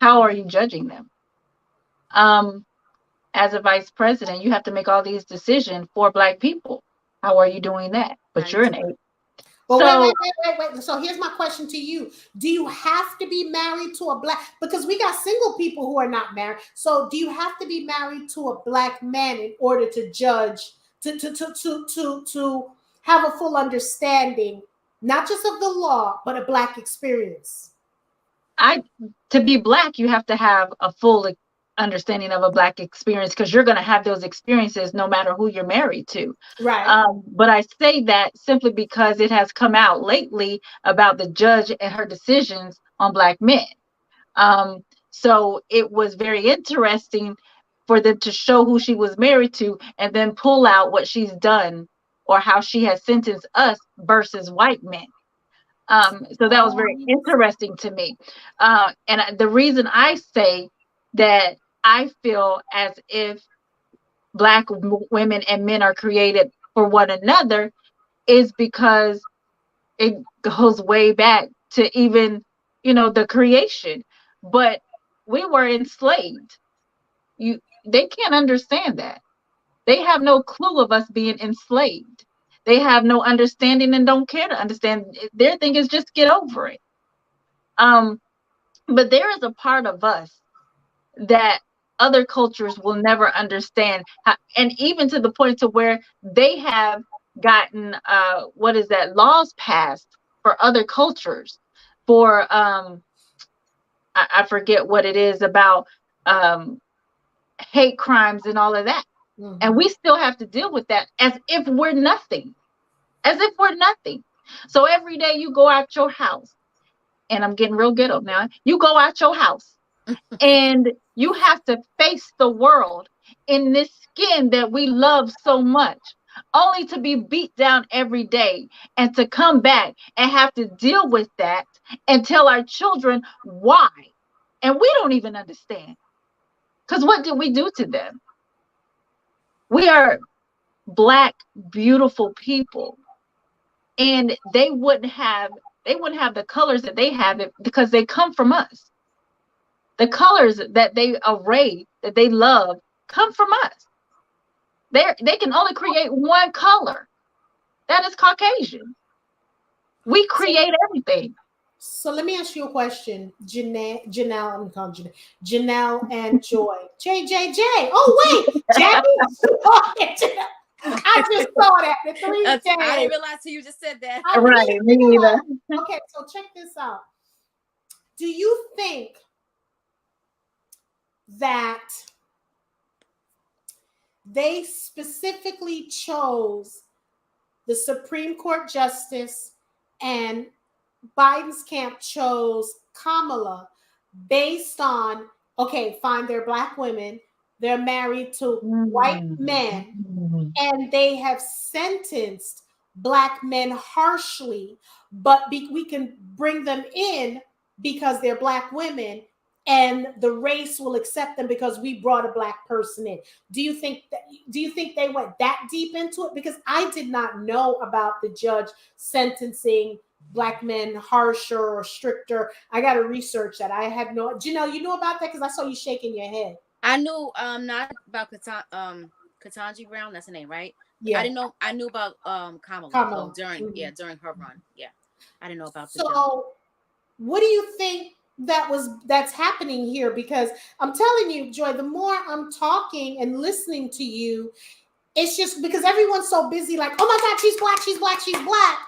How are you judging them? As a vice president, you have to make all these decisions for black people. How are you doing that? But you're an aide. But wait. So here's my question to you. Do you have to be married to a black, because we got single people who are not married. So do you have to be married to a black man in order to judge, to have a full understanding, not just of the law, but a black experience? To be black, you have to have a full understanding of a black experience, because you're going to have those experiences no matter who you're married to. Right. But I say that simply because it has come out lately about the judge and her decisions on black men. So it was very interesting for them to show who she was married to and then pull out what she's done or how she has sentenced us versus white men. So that was very interesting to me. And the reason I say that I feel as if black women and men are created for one another is because it goes way back to even, the creation. But we were enslaved. They can't understand that. They have no clue of us being enslaved. They have no understanding and don't care to understand. Their thing is just get over it. But there is a part of us that other cultures will never understand, and even to the point to where they have gotten laws passed for other cultures for I forget what it is about hate crimes and all of that. Mm-hmm. And we still have to deal with that as if we're nothing. So every day you go out your house, and I'm getting real ghetto now. You go out your house and you have to face the world in this skin that we love so much, only to be beat down every day and to come back and have to deal with that and tell our children why. And we don't even understand. Because what did we do to them? We are Black, beautiful people. And they wouldn't have the colors that they have because they come from us. The colors that they array, that they love, come from us. They can only create one color. That is Caucasian. We create everything. So let me ask you a question, Janelle, I'm calling Janelle and Joy. JJJ. Oh wait, Jackie. I just saw that. The 3 days. I didn't realize till you just said that. Right, me neither. Okay, so check this out. Do you think that they specifically chose the Supreme Court justice and Biden's camp chose Kamala based on, okay, fine, they're Black women, they're married to white men, and they have sentenced Black men harshly, but we can bring them in because they're Black women, and the race will accept them because we brought a Black person in. Do you think they went that deep into it? Because I did not know about the judge sentencing Black men harsher or stricter. I got to research that. I had no. Janelle, you know about that? Because I saw you shaking your head. I knew not about Katanji Brown, that's the name, right? I Yeah, didn't know. I knew about Kamala though Kamala. during Mhm. during her run. Yeah, I didn't know about the judge. So, what do you think that's happening here? Because I'm telling you, Joy, the more I'm talking and listening to you, it's just because everyone's so busy, like, oh my God, she's Black, she's Black, she's Black,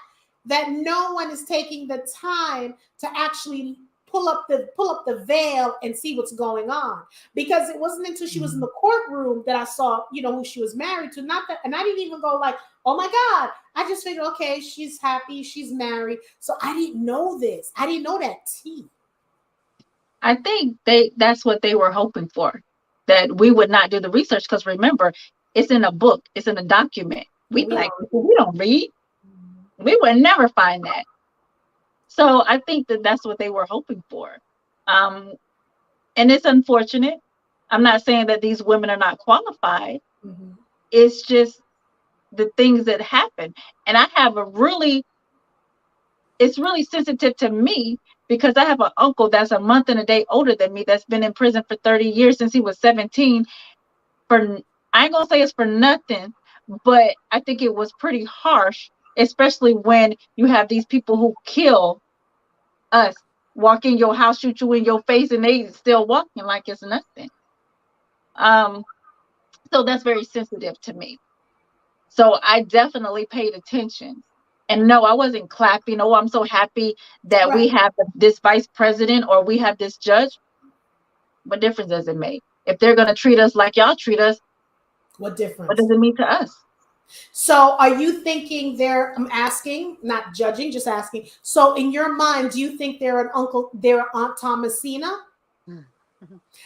that no one is taking the time to actually pull up the veil and see what's going on. Because it wasn't until she was in the courtroom that I saw, who she was married to. Not that, and I didn't even go like, oh my God. I just figured, okay, she's happy, she's married. So I didn't know this. I didn't know that tea. I think that's what they were hoping for, that we would not do the research, because remember, it's in a book, it's in a document. We We Black don't. people, we don't read. We would never find that. So I think that's what they were hoping for. Um, and it's unfortunate. I'm not saying that these women are not qualified. Mm-hmm. It's just the things that happen. And I have it's really sensitive to me, because I have an uncle that's a month and a day older than me, that's been in prison for 30 years, since he was 17, for, I ain't gonna say it's for nothing, but I think it was pretty harsh, especially when you have these people who kill us, walk in your house, shoot you in your face, and they still walking like it's nothing. Um, so that's very sensitive to me. So I definitely paid attention. And no, I wasn't clapping. Oh, I'm so happy that Right. we have this vice president, or we have this judge. What difference does it make? If they're going to treat us like y'all treat us, What what difference? does it mean to us? So are you thinking I'm asking, not judging, just asking. So in your mind, do you think they're an Aunt Thomasina?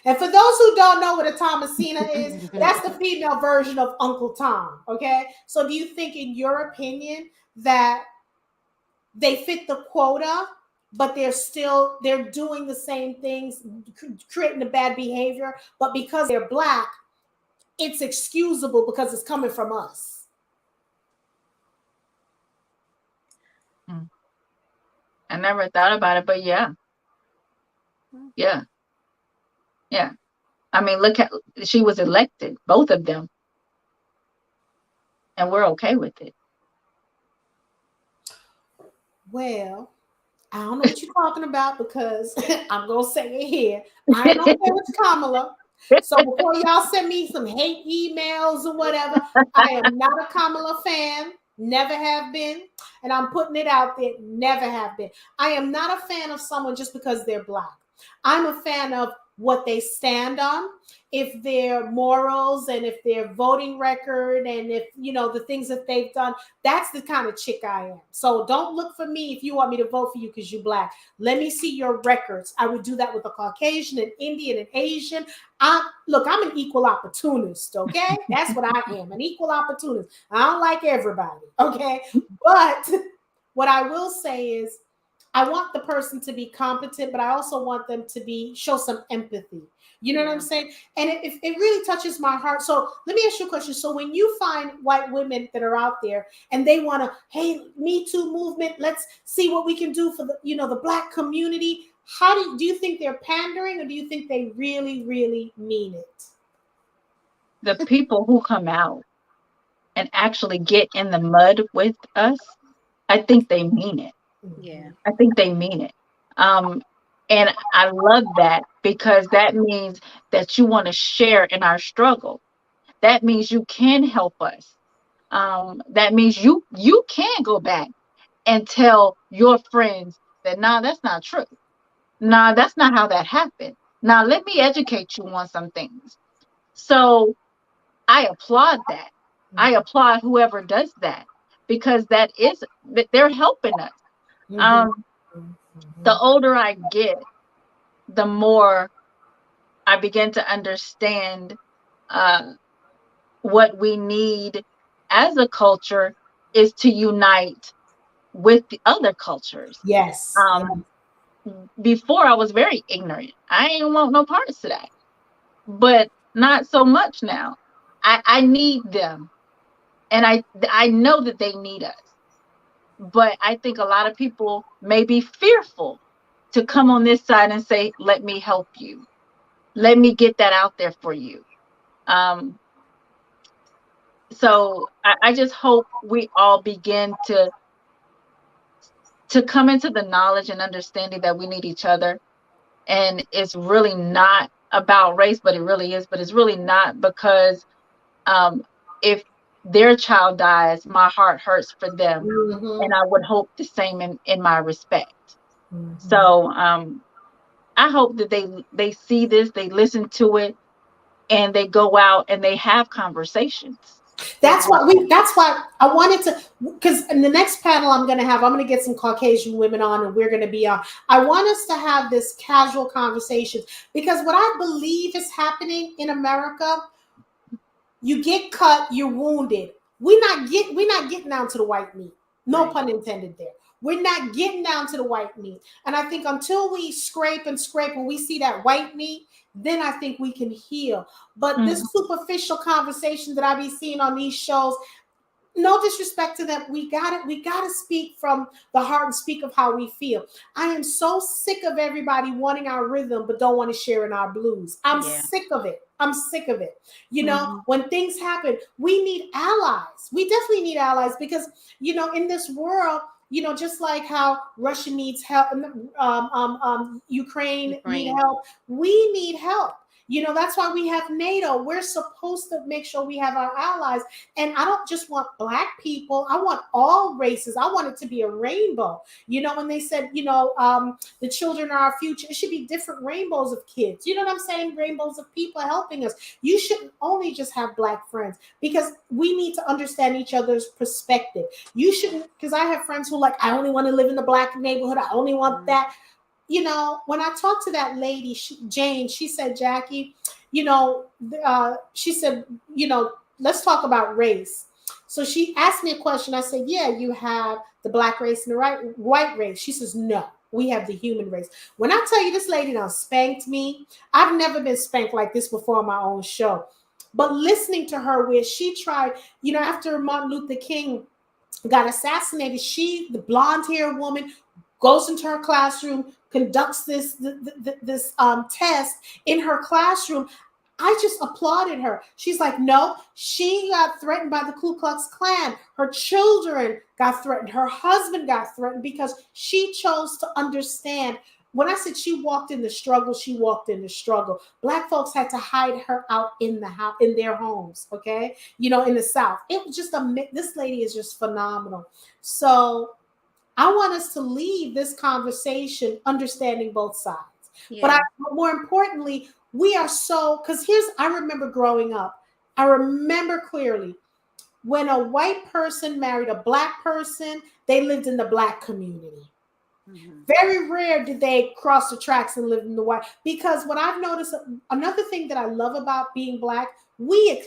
And for those who don't know what a Thomasina is, that's the female version of Uncle Tom. Okay. So do you think, in your opinion, that they fit the quota, but they're doing the same things, creating the bad behavior, but because they're Black, it's excusable because it's coming from us? I never thought about it, but yeah, yeah, yeah. I mean, look at, she was elected, both of them, and we're okay with it. Well, I don't know what you're talking about, because I'm gonna say it here. I ain't okay with Kamala. So before y'all send me some hate emails or whatever, I am not a Kamala fan. Never have been. And I'm putting it out there. Never have been. I am not a fan of someone just because they're Black. I'm a fan of what they stand on, if their morals and if their voting record, and if the things that they've done. That's the kind of chick I am. So don't look for me if you want me to vote for you because you're Black. Let me see your records. I would do that with a Caucasian, an Indian, an Asian. Look, I'm an equal opportunist, okay? That's what I am, an equal opportunist. I don't like everybody, okay? But what I will say is, I want the person to be competent, but I also want them to show some empathy. You know what I'm saying? And it really touches my heart. So let me ask you a question. So when you find white women that are out there and they want to, hey, Me Too movement, let's see what we can do for the Black community. How do you think they're pandering, or do you think they really, really mean it? The people who come out and actually get in the mud with us, I think they mean it. Yeah. I think they mean it. Um, and I love that, because that means that you want to share in our struggle. That means you can help us. That means you can go back and tell your friends that, nah, that's not true. Nah, that's not how that happened. Now let me educate you on some things. So I applaud that. I applaud whoever does that, because they're helping us. Mm-hmm. Um, the Mm-hmm. older I get, the more I begin to understand uh, what we need as a culture is to unite with the other cultures. Yes. Yeah. Before I was very ignorant. I ain't want no parts of that. But not so much now. I need them. And I know that they need us. But I think a lot of people may be fearful to come on this side and say, let me help you. Let me get that out there for you. Um, so I just hope we all begin to come into the knowledge and understanding that we need each other. And it's really not about race, but it really is. But it's really not, because um, if their child dies, my heart hurts for them. Mm-hmm. And I would hope the same in my respect. Mm-hmm. So I hope that they see this, they listen to it, and they go out and they have conversations. That's why we. That's why I wanted to. Because in the next panel I'm going to have, I'm going to get some Caucasian women on, and we're going to be on. I want us to have this casual conversation, because what I believe is happening in America, you get cut, you're wounded. We're not getting down to the white meat. No Right. pun intended there. We're not getting down to the white meat. And I think until we scrape and scrape and we see that white meat, then I think we can heal. But this Mhm. superficial conversation that I be seeing on these shows, no disrespect to them, we gotta speak from the heart and speak of how we feel. I am so sick of everybody wanting our rhythm but don't want to share in our blues. I'm Yeah. sick of it. I'm sick of it. Mhm. When things happen, we need allies. We definitely need allies, because in this world, just like how Russia needs help, Ukraine need Ukraine. help, we need help. That's why we have NATO. We're supposed to make sure we have our allies. And I don't just want black people. I want all races. I want it to be a rainbow. When they said, the children are our future, it should be different rainbows of kids. You know what I'm saying? Rainbows of people helping us. You shouldn't only just have black friends, because we need to understand each other's perspective. You shouldn't, because I have friends who I only want to live in the black neighborhood. I only want Mm. that. When I talked to that lady, Jane, she said, Jackie, she said, let's talk about race. So she asked me a question. I said, yeah, you have the black race and the white race. She says, no, we have the human race. When I tell you, this lady now spanked me, I've never been spanked like this before on my own show. But listening to her, where she tried, after Martin Luther King got assassinated, the blonde haired woman, goes into her classroom, conducts this test in her classroom. I just applauded her. She's like, no, she got threatened by the Ku Klux Klan. Her children got threatened. Her husband got threatened, because she chose to understand. When I said she walked in the struggle, she walked in the struggle. Black folks had to hide her out in the house, in their homes, okay? In the South. It was just this lady is just phenomenal. So I want us to leave this conversation understanding both sides. But Yeah. more importantly, we are so, because I remember growing up, I remember clearly when a white person married a black person, they lived in the black community. Mm-hmm. Very rare did they cross the tracks and live in the white. Because what I've noticed, another thing that I love about being black, we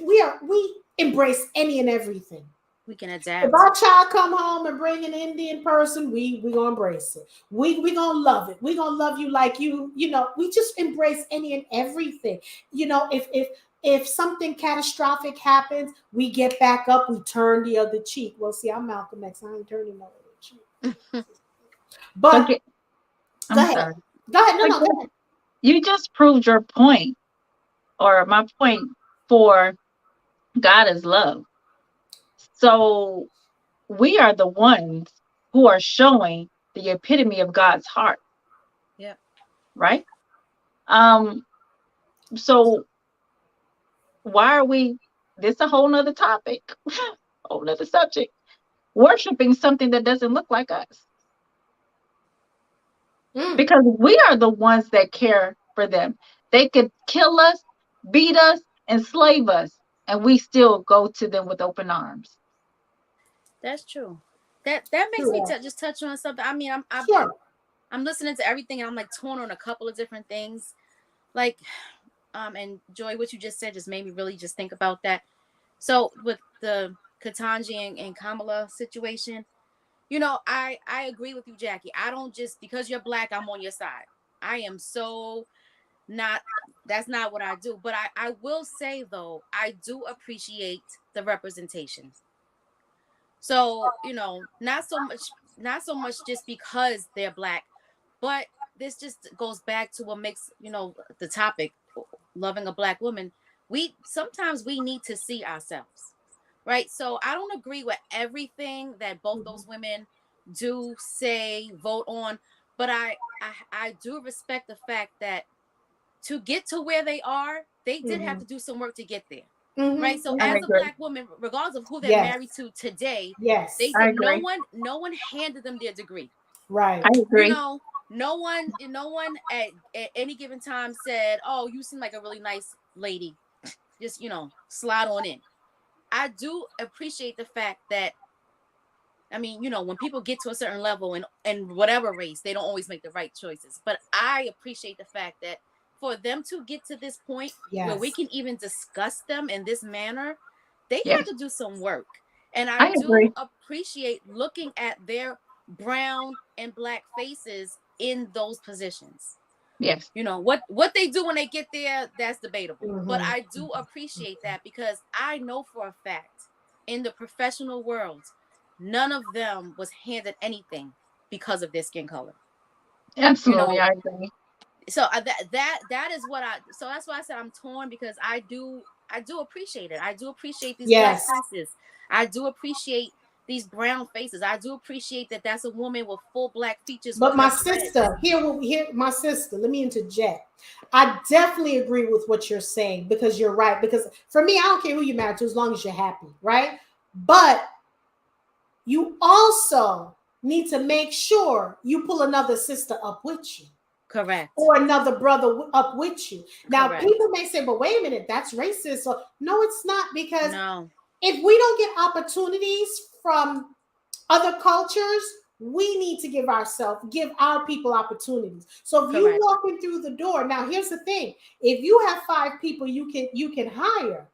embrace any and everything. We can If adapt. our child come home and bring an Indian person, we gonna embrace it. We gonna love it. We gonna love you like you. We just embrace any and everything. If something catastrophic happens, we get back up. We turn the other cheek. Well, see, I'm Malcolm X. I ain't turning the other cheek. But But go I'm ahead. sorry. Go ahead. No, But no, go ahead. you just proved your point, or my point, for God is love. So we are the ones who are showing the epitome of God's heart, Yep. right? Um, so why are we, this a whole nother topic, whole nother subject, worshiping something that doesn't look like us? Mm. Because we are the ones that care for them. They could kill us, beat us, enslave us, and we still go to them with open arms. That's true. That makes me Sure. just touch on something. I mean, Sure. I'm listening to everything, and I'm torn on a couple of different things. Like, and Joy, what you just said just made me really just think about that. So with the Ketanji and Kamala situation, I agree with you, Jackie. I don't just because you're black, I'm on your side. I am so not. That's not what I do. But I will say though, I do appreciate the representation. So not so much just because they're black, but this just goes back to what makes the topic, loving a black woman. We need to see ourselves, right? So I don't agree with everything that both those women do, say, vote on, but I do respect the fact that to get to where they are, they did have to do some work to get there. Right. So I as a agree. black woman, regardless of who they're Yes. married to today, they Yes. I did agree. no one handed them their degree. Right. I You agree. know, no one at any given time said, "Oh, you seem like a really nice lady. Just, slide on in." I do appreciate the fact that, I mean, when people get to a certain level and whatever race, they don't always make the right choices. But I appreciate the fact that for them to get to this point where we Yes. can even discuss them in this manner, they had Yes, to do some work. And I I do agree. appreciate looking at their brown and black faces in those positions. Yes, What they do when they get there, that's debatable. But Mm-hmm. I do appreciate that because I know for a fact in the professional world, none of them was handed anything because of their skin color. You absolutely. know, I agree. so that is what I. So that's why I said I'm torn because I do appreciate it. I do appreciate these black Yes. faces. I do appreciate these brown faces. I do appreciate that that's a woman with full black features But with my her dreads. sister, my sister, let me interject. I definitely agree with what you're saying because you're right. Because for me, I don't care who you're married to as long as you're happy, right? But you also need to make sure you pull another sister up with you Correct. or another brother up with you. Now, Correct. people may say, but wait a minute, that's racist. So, no, it's not because No. if we don't get opportunities from other cultures, we need to give our people opportunities. So if you Correct. walking through the door, now here's the thing: if you have 5 people you can hire,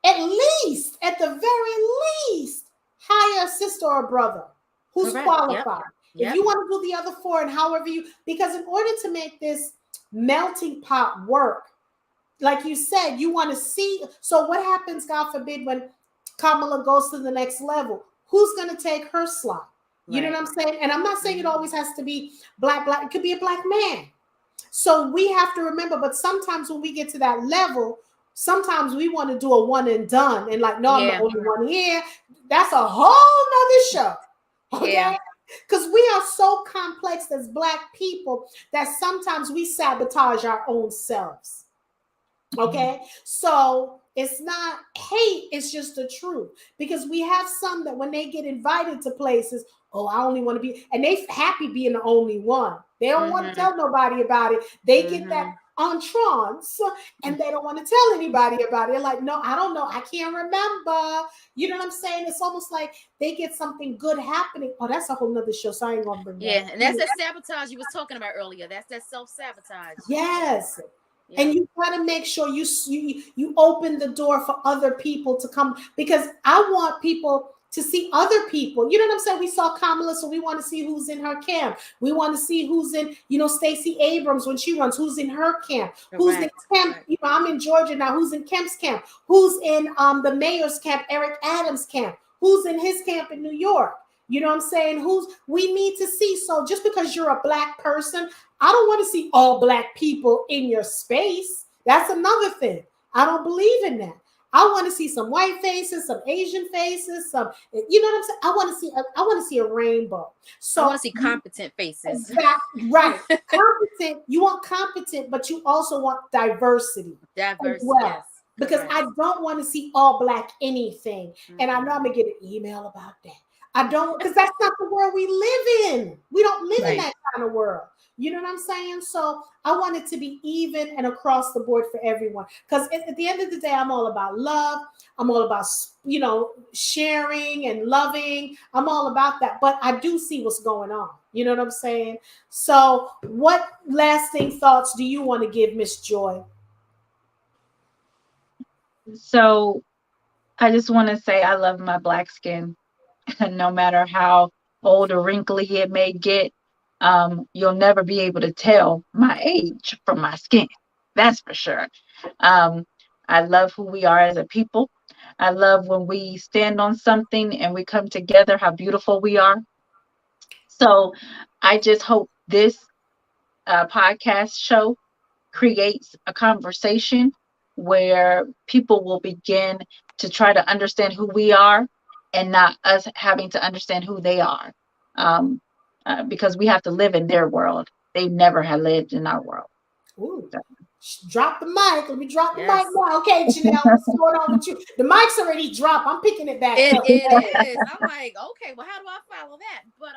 at the very least, hire a sister or a brother who's Correct. Yep. qualified. If Yep. you want to do the other 4 and however because in order to make this melting pot work, like you said, you want to see. So what happens, God forbid, when Kamala goes to the next level? Who's going to take her slot? You know Right. what I'm saying? And I'm not saying it always has to be black. It could be a black man. So we have to remember, but sometimes when we get to that level, sometimes we want to do a one and done and like, no, I'm the Yeah. only one here. That's a whole nother show. Yeah. Okay. Because we are so complex as black people that sometimes we sabotage our own selves. Okay. So it's not hate, it's just the truth. Because we have some that when they get invited to places, oh, I only want to be, and they happy being the only one. They don't want to Mm-hmm. tell nobody about it. They get that Mm-hmm. entrance and they don't want to tell anybody about it. They're like, no, I don't know. I can't remember. You know what I'm saying? It's almost like they get something good happening. Oh, that's a whole nother show. So I ain't gonna bring that Yeah. up. And that's that sabotage you was talking about earlier. That's that self-sabotage. Yes. Yeah. And you got to make sure you open the door for other people to come because I want people to see other people. You know what I'm saying? We saw Kamala, so we want to see who's in her camp. We want to see who's in, Stacey Abrams when she runs, who's in her camp, who's in Correct. camp. Correct. I'm in Georgia now. Who's in Kemp's camp? Who's in the mayor's camp, Eric Adams' camp? Who's in his camp in New York? You know what I'm saying? We need to see. So just because you're a black person, I don't want to see all black people in your space. That's another thing. I don't believe in that. I want to see some white faces, some Asian faces, you know what I'm saying? I want to see a rainbow. I want So to see competent faces. exactly right. Competent, you want competent, but you also want diversity as Diverse. well. Yes. Because Correct. I don't want to see all black anything. And I know I'm Mhm. gonna get an email about that. I don't, because that's not the world we live in. We don't live in Right. that kind of world. You know what I'm saying? So I want it to be even and across the board for everyone. Because at the end of the day, I'm all about love. I'm all about, sharing and loving. I'm all about that. But I do see what's going on. You know what I'm saying? So what lasting thoughts do you want to give, Miss Joy? So I just want to say I love my black skin. And no matter how old or wrinkly it may get, you'll never be able to tell my age from my skin. That's for sure. Um, I love who we are as a people. I love when we stand on something and we come together, how beautiful we are. So I just hope this podcast show creates a conversation where people will begin to try to understand who we are and not us having to understand who they are. Um, because we have to live in their world. They never had lived in our world. Ooh. So. Drop the mic. Let me drop the mic Yes. now. Okay, Janelle, what's going on with you? The mic's already dropped. I'm picking it back It up. it is. I'm like, okay, well, how do I follow that? But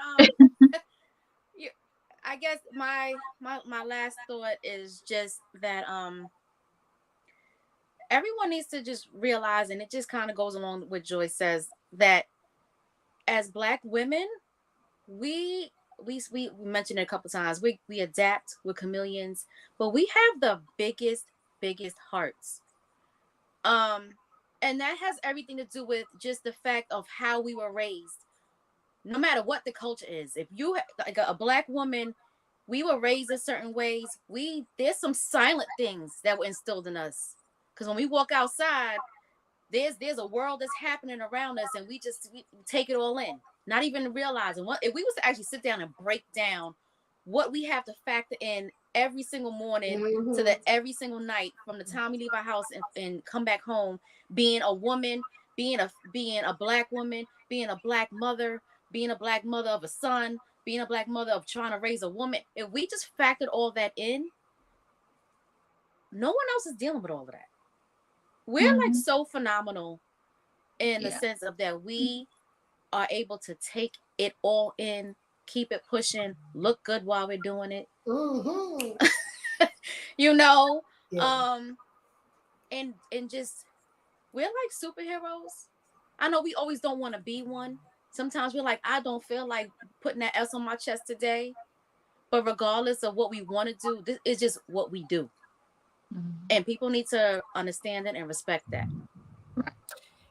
you, I guess my last thought is just that everyone needs to just realize, and it just kind of goes along with what Joy says, that as Black women, we we mentioned it a couple times. We adapt, we're chameleons, but we have the biggest hearts. And that has everything to do with just the fact of how we were raised. No matter what the culture is, if you like a Black woman, we were raised in certain ways. There's some silent things that were instilled in us, because when we walk outside, there's a world that's happening around us, and we take it all in, not even realizing what if we was to actually sit down and break down what we have to factor in every single morning to the every single night, from the time we leave our house and come back home, being a woman, being a Black woman, being a Black mother, being a Black mother of a son, being a Black mother of trying to raise a woman. If we just factored all that in, no one else is dealing with all of that. We're like so phenomenal in the sense of that we are able to take it all in, keep it pushing, look good while we're doing it. You know, and just we're like superheroes. I know we always don't want to be one. Sometimes we're like, I don't feel like putting that S on my chest today. But regardless of what we want to do, this is just what we do. And people need to understand it and respect that.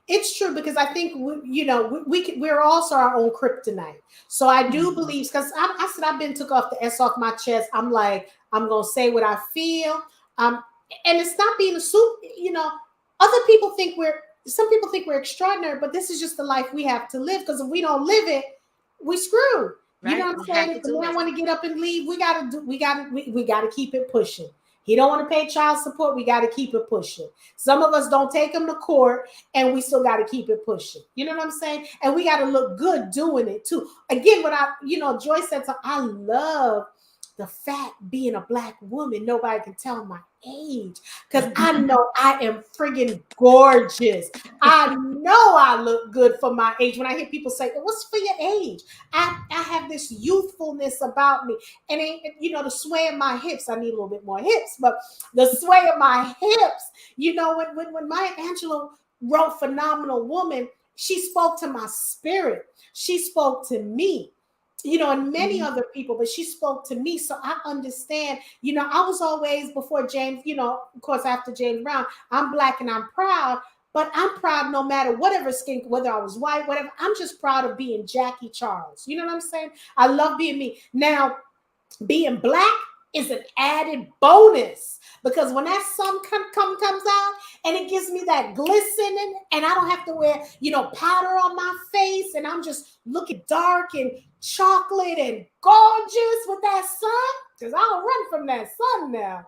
It's true, because I think we're also our own kryptonite. So I do believe, because I said I've been took off the S off my chest. I'm like, I'm gonna say what I feel. And it's not being a soup. Other people think some people think we're extraordinary, but this is just the life we have to live. Because if we don't live it, we screwed. Right? You know what I'm saying? If the man want to get up and leave, we gotta keep it pushing. He don't want to pay child support. We got to keep it pushing. Some of us don't take him to court, and we still got to keep it pushing. You know what I'm saying? And we got to look good doing it too. Again, Joy said, so I love the fact being a Black woman, nobody can tell my age, because I know I am friggin' gorgeous. I know I look good for my age. When I hear people say, what's for your age? I have this youthfulness about me. And the sway of my hips, I need a little bit more hips, but the sway of my hips, when Maya Angelou wrote Phenomenal Woman, she spoke to my spirit. She spoke to me. And many other people, but she spoke to me. So I understand, I was always, before James, of course, after James Brown, I'm Black and I'm proud, but I'm proud no matter whatever skin, whether I was white, whatever. I'm just proud of being Jackie Charles. You know what I'm saying? I love being me. Now, being Black is an added bonus, because when that sun comes out and it gives me that glistening, and I don't have to wear, powder on my face, and I'm just looking dark and chocolate and gorgeous with that sun, because I don't run from that sun now.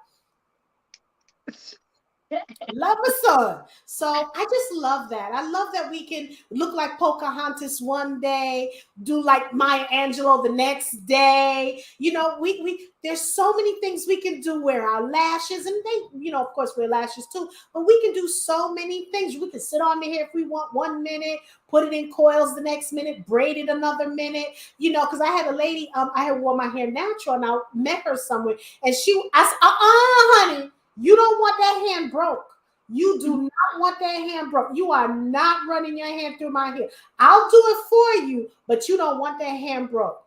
Love the sun. So I just love that. I love that we can look like Pocahontas one day, do like Maya Angelou the next day. We there's so many things we can do. Wear our lashes, and they, of course, wear lashes too. But we can do so many things. We can sit on the hair if we want 1 minute, put it in coils the next minute, braid it another minute. Because I had a lady, I had wore my hair natural, and I met her somewhere, and I said, honey, you don't want that hand broke. You do not want that hand broke. You are not running your hand through my hair. I'll do it for you, but you don't want that hand broke.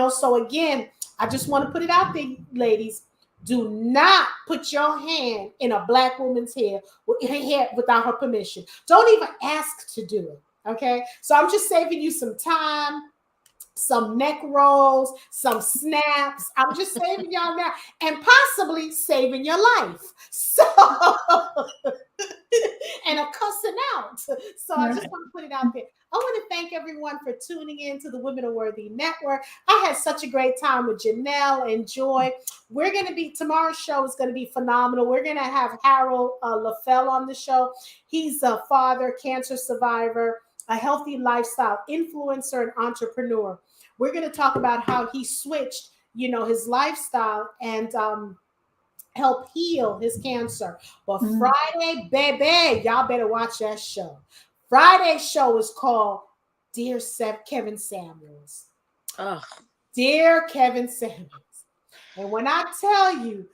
So again, I just want to put it out there, ladies. Do not put your hand in a black woman's hair without her permission. Don't even ask to do it. Okay. So I'm just saving you some time, some neck rolls, some snaps. I'm just saving y'all now and possibly saving your life. So, and a cussing out. So I just want to put it out there. I want to thank everyone for tuning in to the Women Are Worthy Network. I had such a great time with Janelle and Joy. We're going to be, tomorrow's show is going to be phenomenal. We're going to have Harold LaFell on the show. He's a father, cancer survivor, a healthy lifestyle influencer, and entrepreneur. We're going to talk about how he switched, his lifestyle and help heal his cancer. But Friday, baby, y'all better watch that show. Friday's show is called Dear Kevin Samuels. Oh. Dear Kevin Samuels. And when I tell you,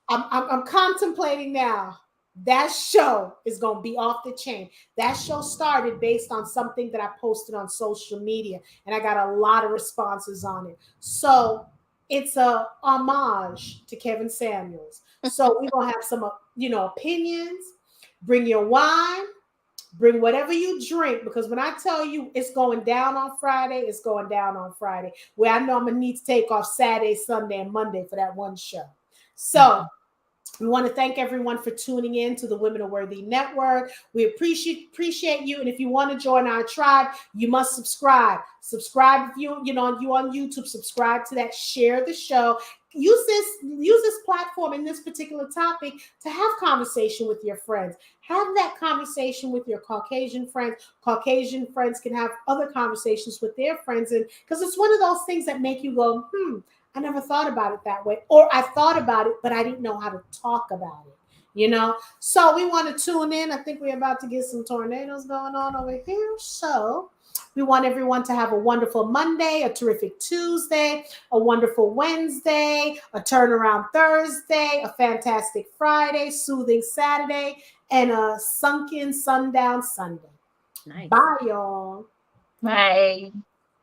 I'm contemplating now, that show is going to be off the chain. That show started based on something that I posted on social media, and I got a lot of responses on it. So it's a homage to Kevin Samuels. So we're going to have some, opinions. Bring your wine. Bring whatever you drink, because when I tell you it's going down on Friday, it's going down on Friday. Where I know I'm going to need to take off Saturday, Sunday, and Monday for that one show. So we want to thank everyone for tuning in to the Women Are Worthy Network. We appreciate you. And if you want to join our tribe, you must subscribe. Subscribe if you on YouTube, subscribe to that, share the show. Use this platform in this particular topic to have conversation with your friends. Have that conversation with your Caucasian friends. Caucasian friends can have other conversations with their friends. And because it's one of those things that make you go, I never thought about it that way. Or I thought about it, but I didn't know how to talk about it, So we want to tune in. I think we're about to get some tornadoes going on over here. So we want everyone to have a wonderful Monday, a terrific Tuesday, a wonderful Wednesday, a turnaround Thursday, a fantastic Friday, soothing Saturday, and a sunken sundown Sunday. Nice. Bye, y'all. Bye.